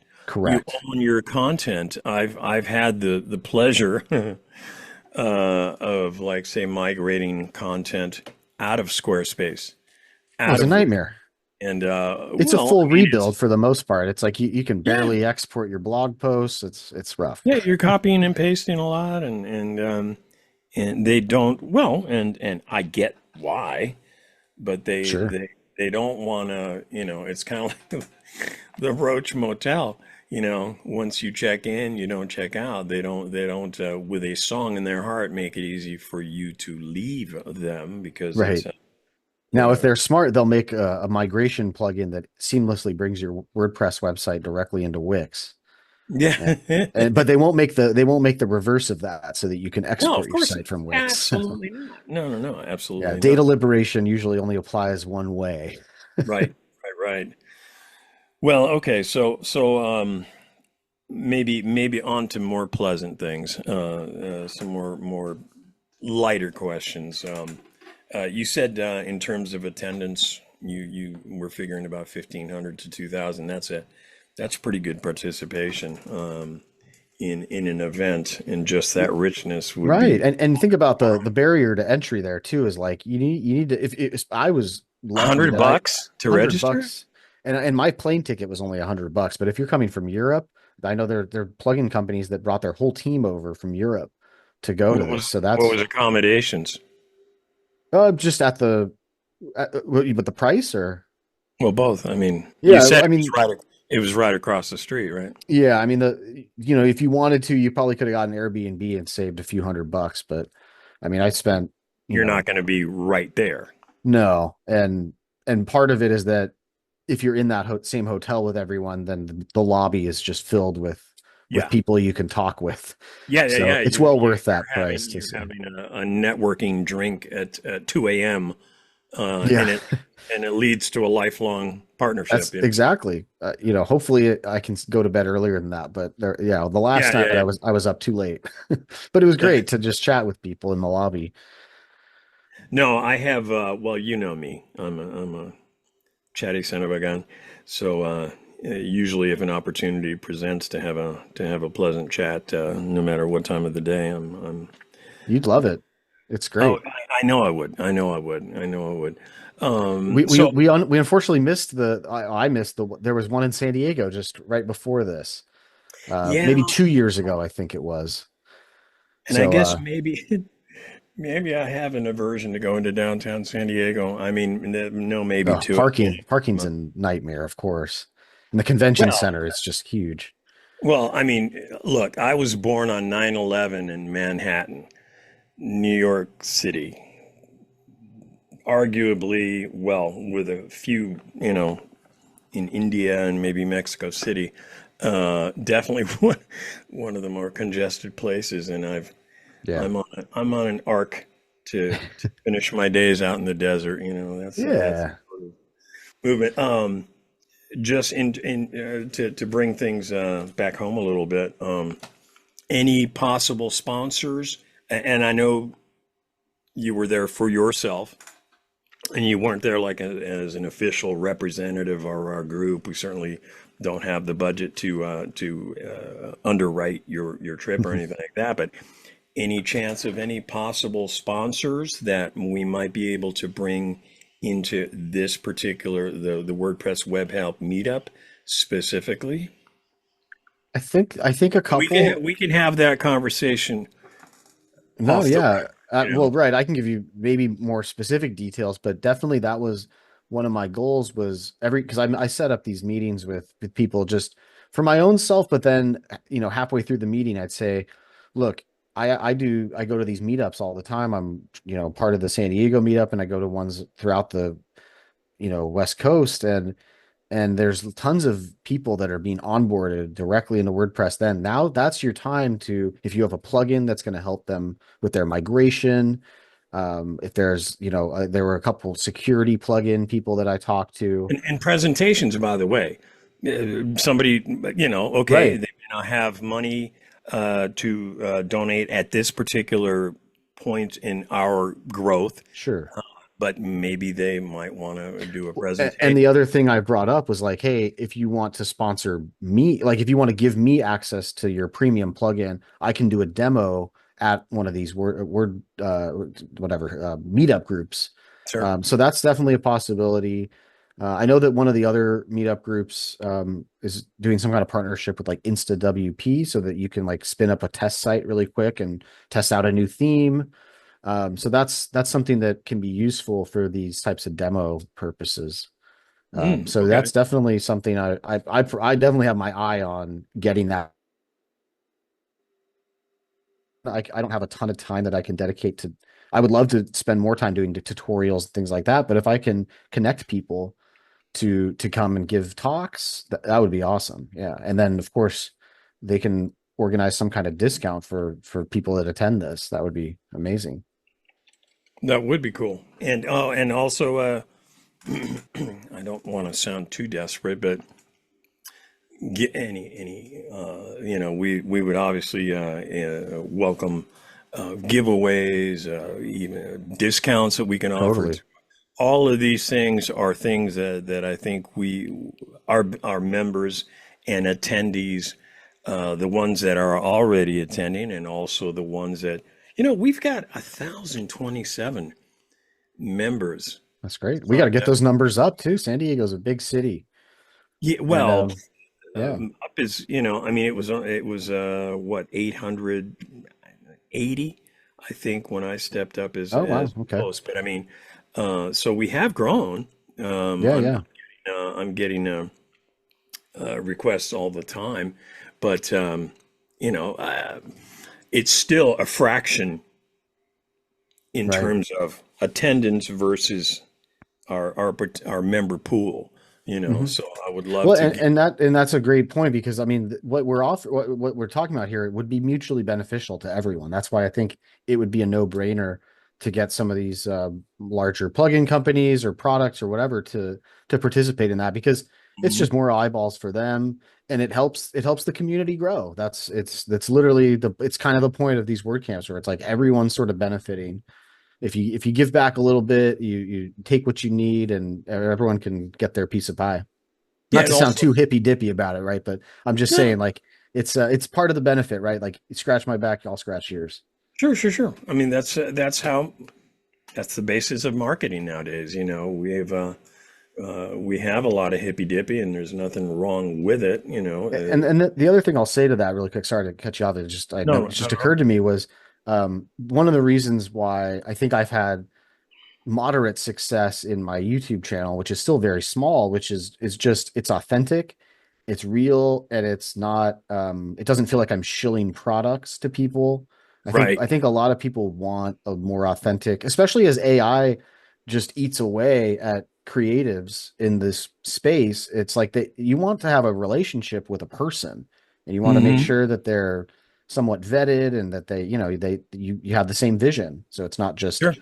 You correct. own your content. I've had the pleasure of, like, say, migrating content out of Squarespace, Oh, out it's a of Wix. nightmare. And It's a well, full I mean, it's rebuild for the most part. It's like you can yeah, barely export your blog posts. It's rough. yeah. You're copying and pasting a lot, and they don't. Well, and I get why, but they Sure. they they don't want to. It's kind of like the Roach Motel. Once you check in, you don't check out. They don't, with a song in their heart, make it easy for you to leave them because Right. it's Now, if uh, they're smart, they'll make a migration plugin that seamlessly brings your WordPress website directly into Wix. And, yeah. but they won't make the reverse of that so that you can No, export of your course, site from Wix. absolutely not. No, no, no, Yeah, absolutely data not. liberation usually only applies one way. Right, right, right. Well, okay, so maybe on to more pleasant things, some more lighter questions. You said, in terms of attendance, you were figuring about 1,500 to 2,000. That's pretty good participation, in an event, and just that richness would Right. be And think about the barrier to entry there too, is like you need to, if I was lucky that I $100 to 100 register. bucks, and my plane ticket was only 100 bucks. But if you're coming from Europe, I know there are plugin companies that brought their whole team over from Europe to go to What this. was So what that's was accommodations? just but the price, or Well, both. I mean, you yeah, said I mean, it was right across the street, right? yeah, I mean, if you wanted to, you probably could have gotten Airbnb and saved a few $100. But I mean, I spent, you You're not know, going to be right there. no, and part of it is that if you're in that same hotel with everyone, then the lobby is just filled with Yeah. people you can talk with. Yeah, yeah, So yeah. it's You well you worth that price to you're see. having a networking drink at 2 a.m. Yeah, And it leads to a lifelong that's partnership. exactly. Hopefully I can go to bed earlier than that. But there, yeah, the last Yeah, night yeah, I was up too late, but it was yeah. great to just chat with people in the lobby. No, I have. Well, you know me. I'm a chatty son of a gun. So, usually, if an opportunity presents to have a pleasant chat, no matter what time of the day, I'm. You'd love it. It's Oh, great. I know I would. I know I would. I know I would. We we So we un we unfortunately missed I missed there was one in San Diego just right before this. yeah, Maybe 2 years ago, I think it was. and I So guess maybe I have an aversion to going to downtown San Diego. I mean, no, maybe oh, two. parking's a nightmare, of course. And the convention Well, center is just huge. I mean, look, I was born on 9/11 in Manhattan, New York City. Arguably, well, with a few, in India and maybe Mexico City. Definitely one of the more congested places, and Yeah. I'm on an arc to finish my days out in the desert. That's Yeah. movement. Just to bring things back home a little bit. Any possible sponsors? And I know you were there for yourself, and you weren't there like as an official representative of our group. We certainly don't have the budget to underwrite your trip or anything like that. But any chance of any possible sponsors that we might be able to bring into this particular the WordPress Web Help meetup specifically? I think a couple. We can have that conversation No, off the yeah. record, Well, right. I can give you maybe more specific details, but definitely that was one of my goals was because I set up these meetings with people just for my own self, but then halfway through the meeting I'd say, look, I go to these meetups all the time. I'm part of the San Diego meetup, and I go to ones throughout the West Coast, and there's tons of people that are being onboarded directly into WordPress. Then now that's your time to, if you have a plugin that's going to help them with their migration. If there's, there were a couple security plugin people that I talked to. and presentations, by the way. Somebody, okay, Right. they may not have money to donate at this particular point in our growth, Sure. but maybe they might want to do a And presentation. the other thing I brought up was like, hey, if you want to sponsor me, like if you want to give me access to your premium plugin, I can do a demo at one of these whatever meetup groups. Sure. So that's definitely a possibility. I know that one of the other meetup groups is doing some kind of partnership with like InstaWP so that you can like spin up a test site really quick and test out a new theme. So that's something that can be useful for these types of demo purposes. So Okay. that's definitely something I definitely have my eye on getting that. I don't have a ton of time that I can dedicate to. I would love to spend more time doing tutorials and things like that, but if I can connect people to come and give talks, that would be awesome. Yeah, and then of course they can organize some kind of discount for people that attend this. That would be amazing. That would be cool. And also, I don't want to sound too desperate, but get any we would obviously welcome giveaways, even discounts that we can offer. Totally. All of these things are things that I think our members and attendees, the ones that are already attending, and also the ones that we've got 1,027 members. That's great. We got to get those numbers up too. San Diego's a big city. Yeah, And well, yeah. up is I mean it was what 880, I think, when I stepped up Oh wow. as Okay. host. But I mean, so we have grown. Yeah, yeah. I'm getting requests all the time, but you know, uh, it's still a fraction in Right. terms of attendance versus our member pool. Hmm. So I would love Well, to get. and that's a great point because I mean what we're talking about here would be mutually beneficial to everyone. That's why I think it would be a no-brainer to get some of these larger plugin companies or products or whatever to participate in that because it's Mhm. just more eyeballs for them and it helps the community grow. That's literally it's kind of the point of these WordCamps where it's like everyone's sort of benefiting. If you give back a little bit, you take what you need and everyone can get their piece of pie. Yeah, Not and to sound also, too hippy dippy about it, right? But I'm just no, saying, like, it's part of the benefit, right? Like, you scratch my back, I'll scratch yours. sure, sure, sure. I mean, that's the basis of marketing nowadays. We have a lot of hippy dippy, and there's nothing wrong with it. And the other thing I'll say to that really quick, sorry to cut you off, No, it no, just no. occurred to me was one of the reasons why I think I've had moderate success in my YouTube channel, which is still very small, which is just it's authentic, it's real, and it's not it doesn't feel like I'm shilling products to people. Right. I think a lot of people want a more authentic, especially as AI just eats away at creatives in this space, it's like that you want to have a relationship with a person, and you want to make Hmm. sure that they're somewhat vetted and that they, you have the same vision. So it's not just, Sure.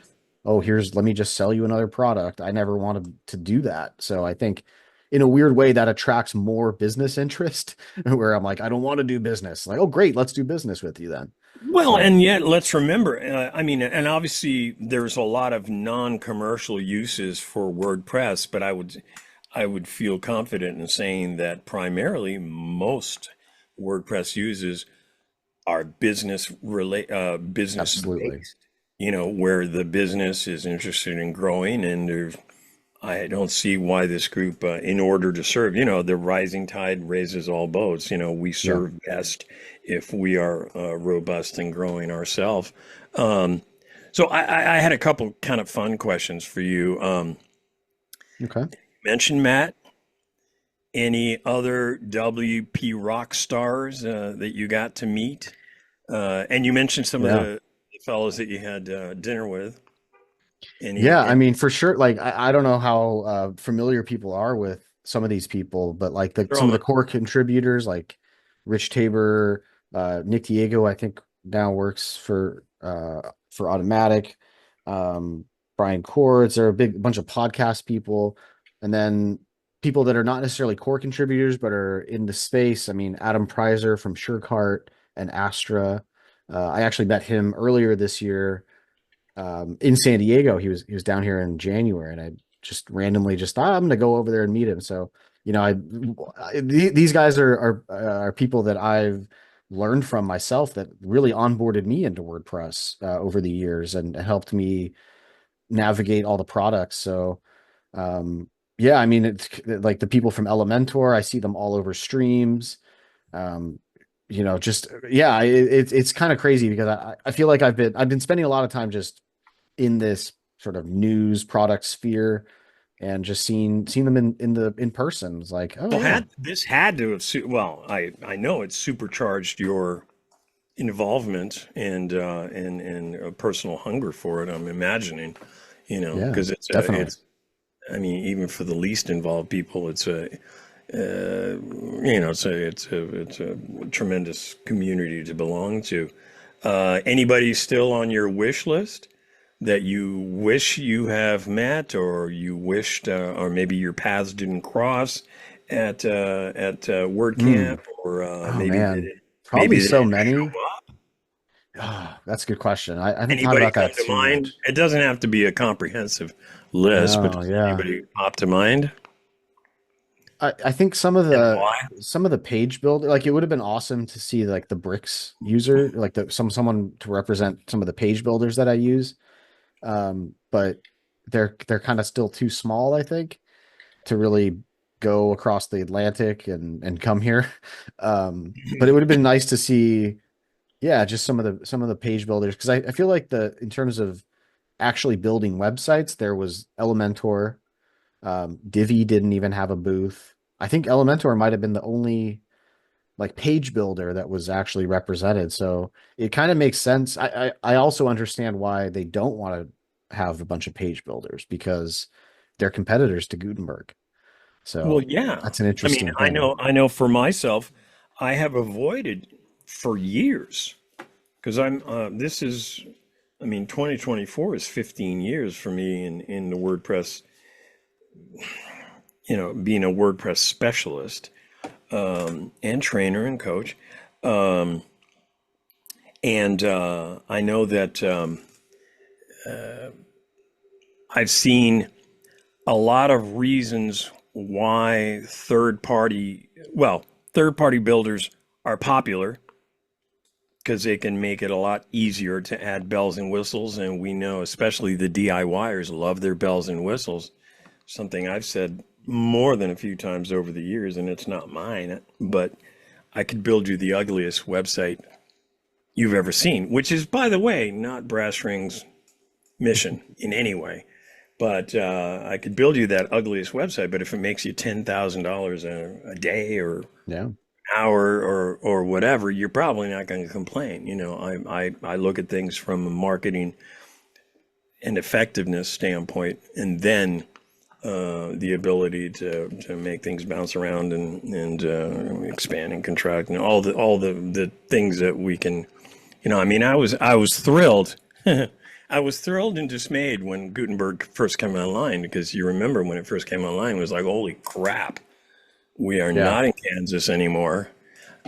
oh, let me just sell you another product. I never wanted to do that. So I think in a weird way that attracts more business interest where I'm like, I don't want to do business. Like, oh, great, let's do business with you then. Well, So and yet let's remember, I mean, and obviously there's a lot of non-commercial uses for WordPress, but I would feel confident in saying that primarily most WordPress uses are business absolutely. based, where the business is interested in growing, and I don't see why this group, in order to serve, the rising tide raises all boats. We Yeah. serve best if we are robust and growing ourselves. Um, so I had a couple kind of fun questions for you. Okay. Mention Matt. Any other WP rock stars that you got to meet? And you mentioned some of Yeah. the fellows that you had dinner with. Yeah, I Any mean, for sure. Like, I don't know how familiar people are with some of these people, but like they're some on of the the core contributors, like Rich Tabor, Nick Diego, I think now works for Automatic. Brian Cords, there are a big bunch of podcast people, and then people that are not necessarily core contributors but are in the space. I mean, Adam Prizer from SureCart and Astra. I actually met him earlier this year in San Diego. He was down here in January, and I just randomly just thought I'm gonna go over there and meet him. So these guys are people that I've learned from myself that really onboarded me into WordPress over the years and helped me navigate all the products. So yeah, I mean it's like the people from Elementor. I see them all over streams. Um, just yeah, it's kind of crazy because I feel like I've been spending a lot of time just in this sort of news product sphere and just seen them in person. It's like, oh well, yeah, had to have well, I know it supercharged your involvement and a personal hunger for it. I'm imagining, yeah, because definitely. I mean, even for the least involved people, it's a tremendous community to belong to. Anybody still on your wish list that you wish you have met, or you wished, or maybe your paths didn't cross at WordCamp, Mm. or Oh man, probably maybe they so didn't many. show up? Ah, that's a good question. I haven't thought Anybody about come that to too mind? much. It doesn't have to be a comprehensive list, but No, does yeah. anybody pop to mind? I think And why? some of the page build, like it would have been awesome to see like the bricks user, like someone to represent some of the page builders that I use. But they're kind of still too small, I think, to really go across the Atlantic and come here. But it would have been nice to see, yeah, just some of the page builders because I feel like the in terms of actually building websites, there was Elementor. Divi didn't even have a booth. I think Elementor might have been the only like page builder that was actually represented. So it kind of makes sense. I also understand why they don't want to have a bunch of page builders because they're competitors to Gutenberg. Well, So yeah. that's an I mean, interesting thing. I know for myself, I have avoided for years because I mean, 2024 is 15 years for me in the WordPress, being a WordPress specialist, and trainer and coach. Um, and I know that I've seen a lot of reasons why third party builders are popular because they can make it a lot easier to add bells and whistles. And we know, especially the DIYers, love their bells and whistles. Something I've said more than a few times over the years, and it's not mine, but I could build you the ugliest website you've ever seen, which is, by the way, not Brass Ring's mission in any way. But I could build you that ugliest website. But if it makes you $10,000 a day or Yeah. hour or whatever, you're probably not going to complain. I look at things from a marketing and effectiveness standpoint, and then the ability to make things bounce around and expand and contract and all the things that we can, I mean, I was thrilled. I was thrilled and dismayed when Gutenberg first came online, because you remember when it first came online, it was like, holy crap, we are Yeah. not in Kansas anymore.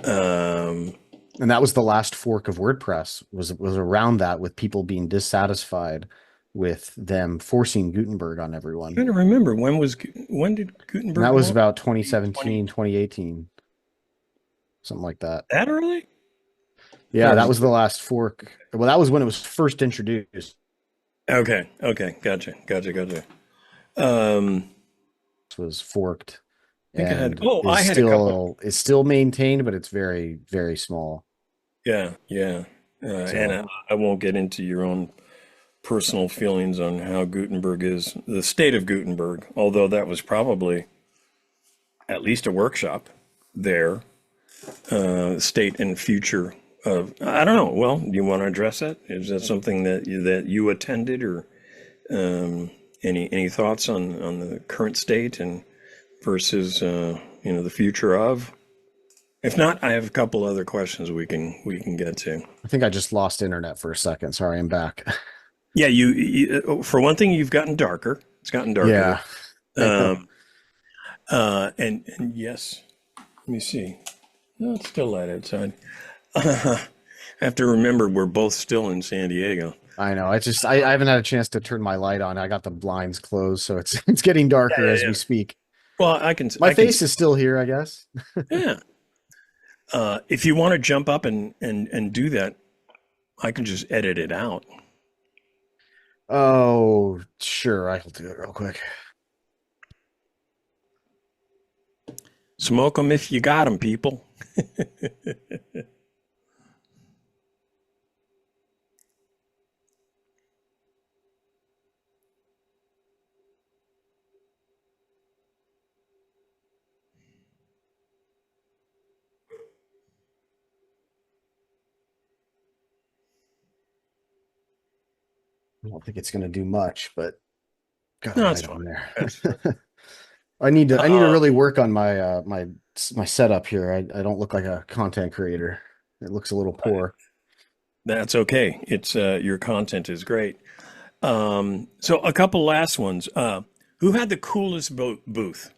Um, And that was the last fork of WordPress was around that, with people being dissatisfied with them forcing Gutenberg on everyone. Trying to remember when did And that Gutenberg go was on? about 2020, 2017, 2018, something like that. that early? I thought Yeah, it that was was the last fork. Well, that was when it was first introduced. okay. Okay, gotcha. Um, It was forked I think I had. and Oh, I had a couple. is still maintained, but it's very, very small. Yeah. And So I won't get into your own personal feelings on how Gutenberg is, the state of Gutenberg, although that was probably at least a workshop there, state and future of, I don't know. Well, do you want to address that? Is that something that you attended, or any thoughts on the current state and versus the future of? If not, I have a couple other questions we can get to. I think I just lost internet for a second. Sorry, I'm back. Yeah, for one thing, you've gotten darker. It's gotten darker Yeah. there. Um, and yes, let me see. No, it's still light outside. I have to remember we're both still in San Diego. I know. I haven't had a chance to turn my light on. I got the blinds closed, so it's it's getting darker as we Yeah. speak. Well, I can My I can face is still here, I guess. yeah. If you want to jump up and do that, I can just edit it out. Oh, sure. I'll do it real quick. Smoke them if you got them, people. I don't think it's going to do much, but got a No, it's light fine. on there. That's fine. I need to Uh, really work on my setup here. I don't look like a content creator. It looks a little poor. that's okay. It's your content is great. So a couple last ones. Who had the coolest booth?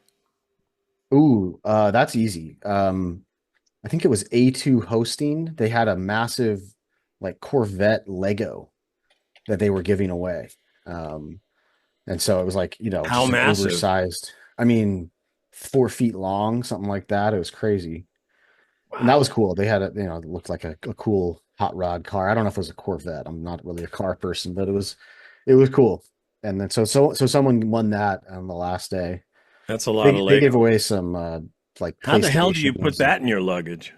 Ooh, that's easy. I think it was A2 Hosting. They had a massive like Corvette Lego that they were giving away. Um, and so it was like, How just an massive? oversized, I mean, 4 feet long, something like that. It was crazy. And that was Wow. cool. They had it looked like a cool hot rod car. I don't know if it was a Corvette. I'm not really a car person, but it was cool. And then so someone won that on the last day. That's a lot They of they gave Lego. away some like How the hell do you put PlayStations. that in your luggage?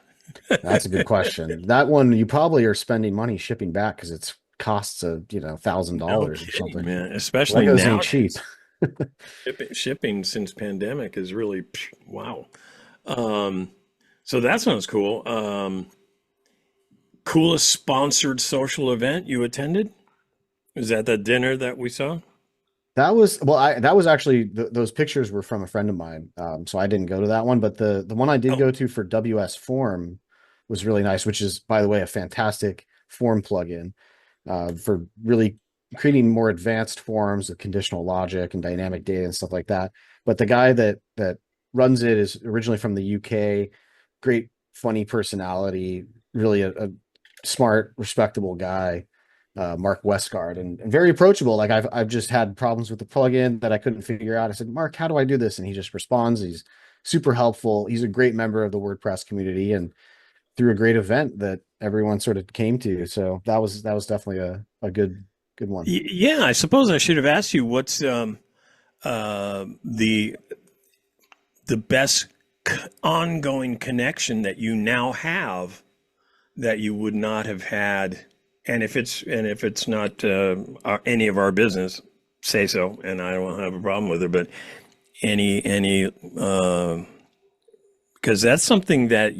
That's a good question. That one you probably are spending money shipping back because it's costs No $1,000 or kidding, something. man. Especially Legos ain't cheap. nowadays. Shipping since pandemic is really wow. Um, so that sounds cool. Coolest sponsored social event you attended? Is that the dinner that we saw? That was actually those pictures were from a friend of mine. So I didn't go to that one, but the one I did Oh, go to for WS Form was really nice, which is, by the way, a fantastic form plugin for really creating more advanced forms with conditional logic and dynamic data and stuff like that. But the guy that runs it is originally from the UK, great, funny personality, really a smart, respectable guy, Mark Westgard, and very approachable. Like I've just had problems with the plugin that I couldn't figure out. I said, Mark, how do I do this? And he just responds. He's super helpful. He's a great member of the WordPress community and through a great event that everyone sort of came to. So that was definitely a good one. yeah. I suppose I should have asked you what's the best ongoing connection that you now have that you would not have had, and if it's not any of our business, say so, and I don't have a problem with it. But any because that's something that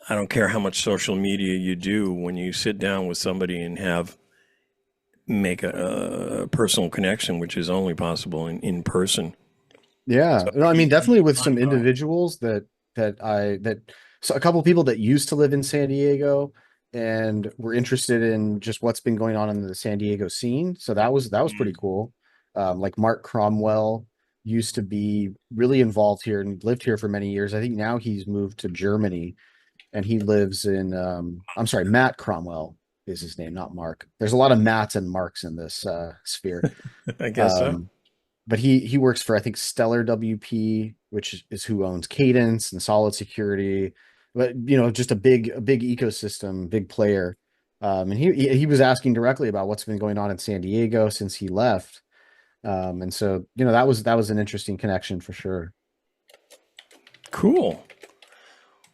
I don't care how much social media you do, when you sit down with somebody and have make a personal connection, which is only possible in person. Yeah. So No, I mean, he definitely with some signed on. individuals that so a couple of people that used to live in San Diego and were interested in just what's been going on in the San Diego scene. So that was pretty Mm. cool. Like Mark Cromwell used to be really involved here and lived here for many years. I think now he's moved to Germany and he lives in I'm sorry, Matt Cromwell is his name, not Mark. There's a lot of Matts and Marks in this sphere. I guess so. Um, but he works for I think Stellar WP, which is who owns Cadence and Solid Security, but just a big ecosystem, big player. And he was asking directly about what's been going on in San Diego since he left. And so that was an interesting connection for sure. Cool.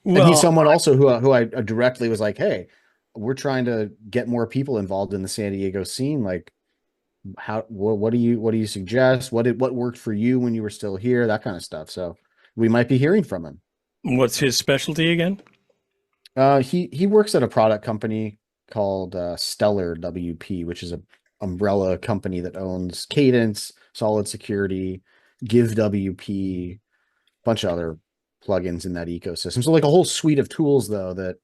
And he's Well, someone also who I directly was like, hey, we're trying to get more people involved in the San Diego scene. Like, what do you suggest? What worked for you when you were still here? That kind of stuff. So we might be hearing from him. what's his specialty again? He works at a product company called Stellar WP, which is a umbrella company that owns Cadence, Solid Security, Give WP, bunch of other plugins in that ecosystem. So like a whole suite of tools though that,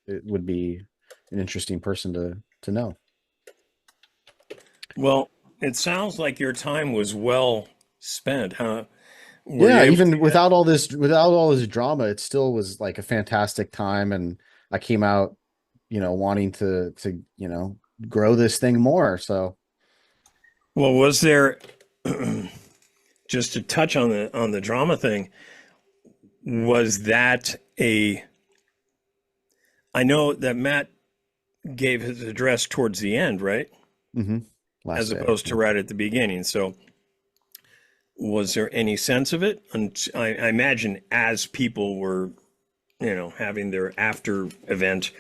it would be an interesting person to know. Well, it sounds like your time was well spent, huh? Were you Yeah, able even to get, without all this drama, it still was like a fantastic time and I came out, wanting to, grow this thing more. So, well, was there just to touch on the drama thing, was that a I know that Matt gave his address towards the end, right? hmm As last day. opposed to right at the beginning. So was there any sense of it? And I imagine as people were, having their after event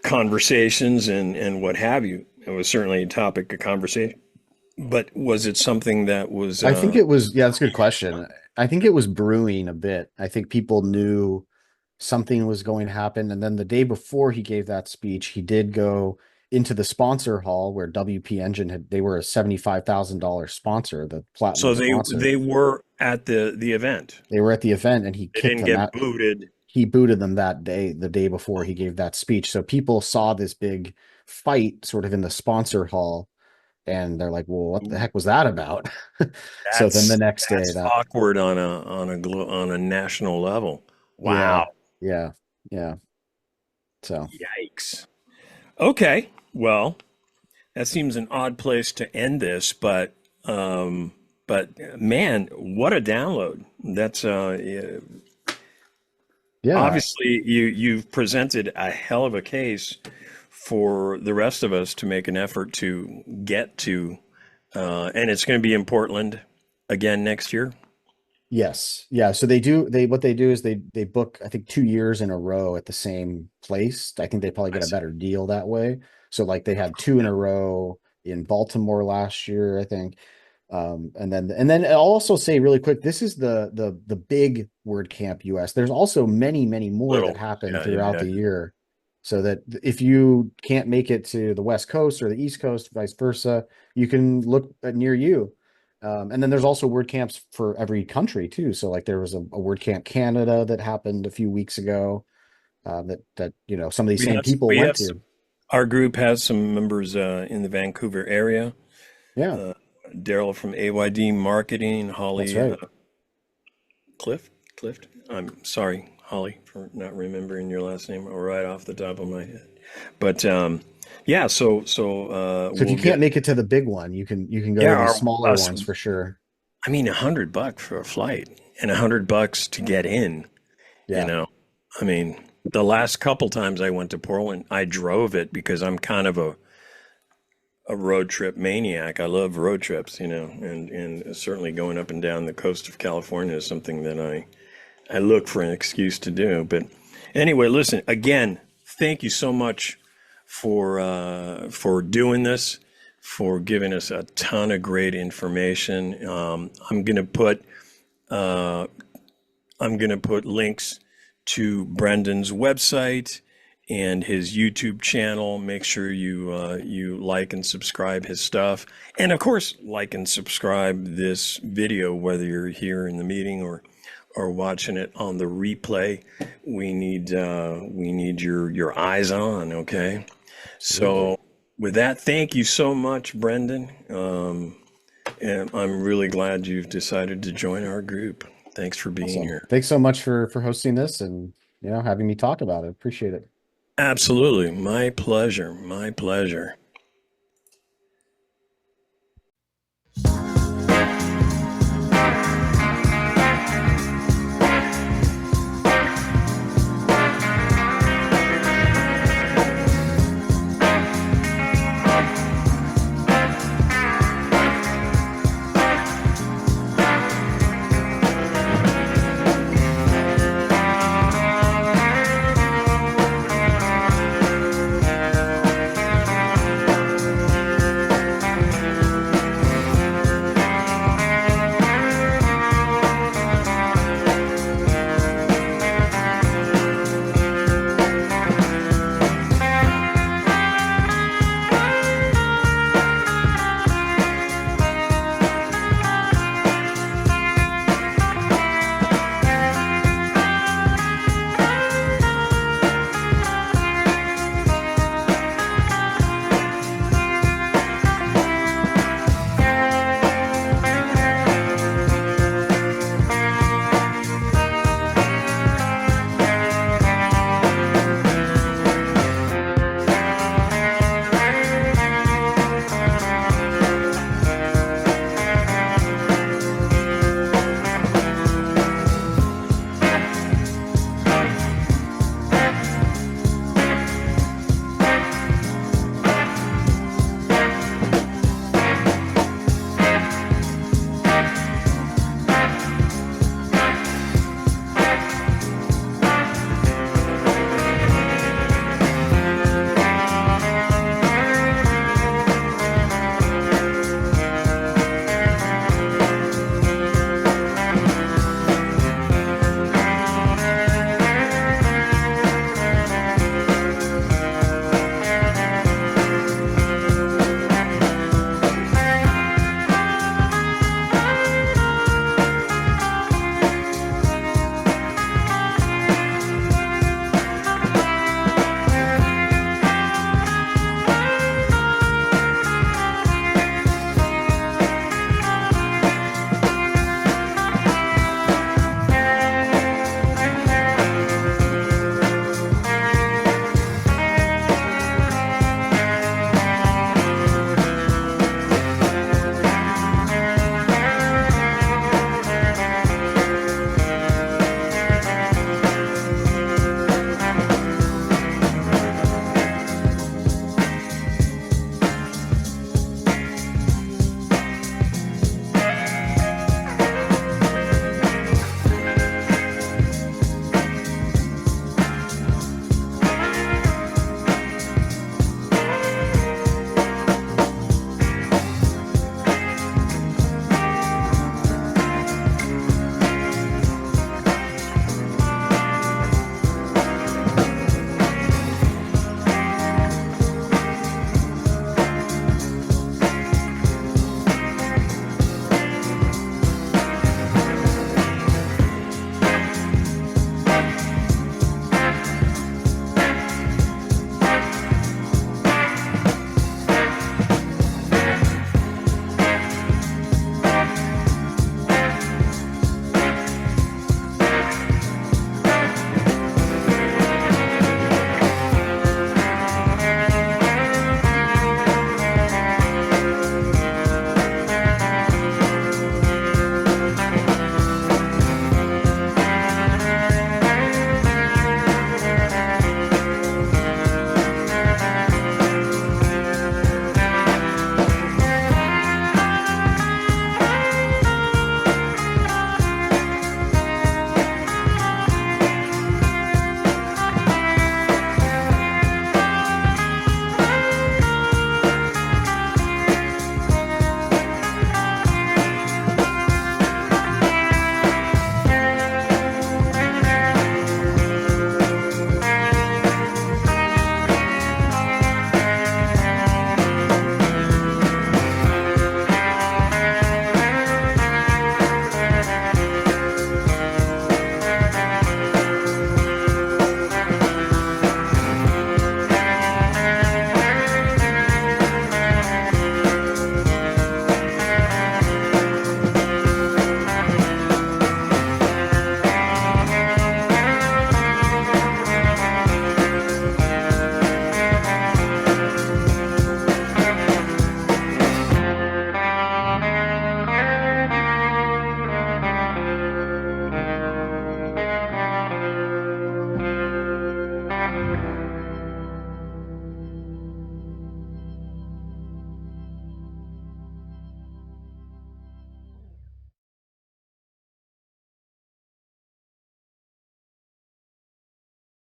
conversations and what have you, it was certainly a topic of conversation. But was it something that was, I think it was, yeah, that's a good question. I think it was brewing a bit. I think people knew something was going to happen. And then the day before he gave that speech, he did go into the sponsor hall where WP Engine they were a $75,000 sponsor, the so platinum sponsor. they were at the event. They were at the event and he They kicked didn't them get out. booted. He booted them that day, the day before he gave that speech. So people saw this big fight sort of in the sponsor hall and they're like, well, what the heck was that about? So then the next day That's awkward on a national level. yeah, Wow. yeah, yeah. So Yikes. Okay. Well, that seems an odd place to end this, but man, what a download. That's yeah, yeah, obviously you've presented a hell of a case for the rest of us to make an effort to get to, and it's going to be in Portland again next year. yes, yeah. So what they do is they book, I think 2 years in a row at the same place. I think they probably I get a see. better deal that way. So like they had two in a row in Baltimore last year, I think. And then I'll also say really quick, this is the big WordCamp US. There's also many more that Little, happen yeah, throughout yeah. the year. So that if you can't make it to the West Coast or the East Coast, vice versa, you can look at near you. And then there's also WordCamps for every country too. So like there was a WordCamp Canada that happened a few weeks ago, that some of these same people We went have to. our group has some members in the Vancouver area. Yeah, Uh, Daryl from AYD Marketing, that's Holly right. Clift. I'm sorry, Holly, for not remembering your last name right off the top of my head. But yeah, so So if you we'll get can't make it to the big one, you can go yeah to these our smaller us. ones for sure. I mean, $100 for a flight and $100 to get in. You Yeah. know, I mean, the last couple times I went to Portland, I drove it because I'm kind of a road trip maniac. I love road trips, and certainly going up and down the coast of California is something that I look for an excuse to do. But anyway, listen, again, thank you so much for doing this, for giving us a ton of great information. I'm gonna put links to Brendan's website and his YouTube channel. Make sure you like and subscribe his stuff, and of course, like and subscribe this video, whether you're here in the meeting or watching it on the replay. We need your eyes on. Okay, so with that, thank you so much, Brendan. And I'm really glad you've decided to join our group. Thanks for being Awesome. here. Thanks so much for hosting this and having me talk about it. Appreciate it. Absolutely. My pleasure. My pleasure.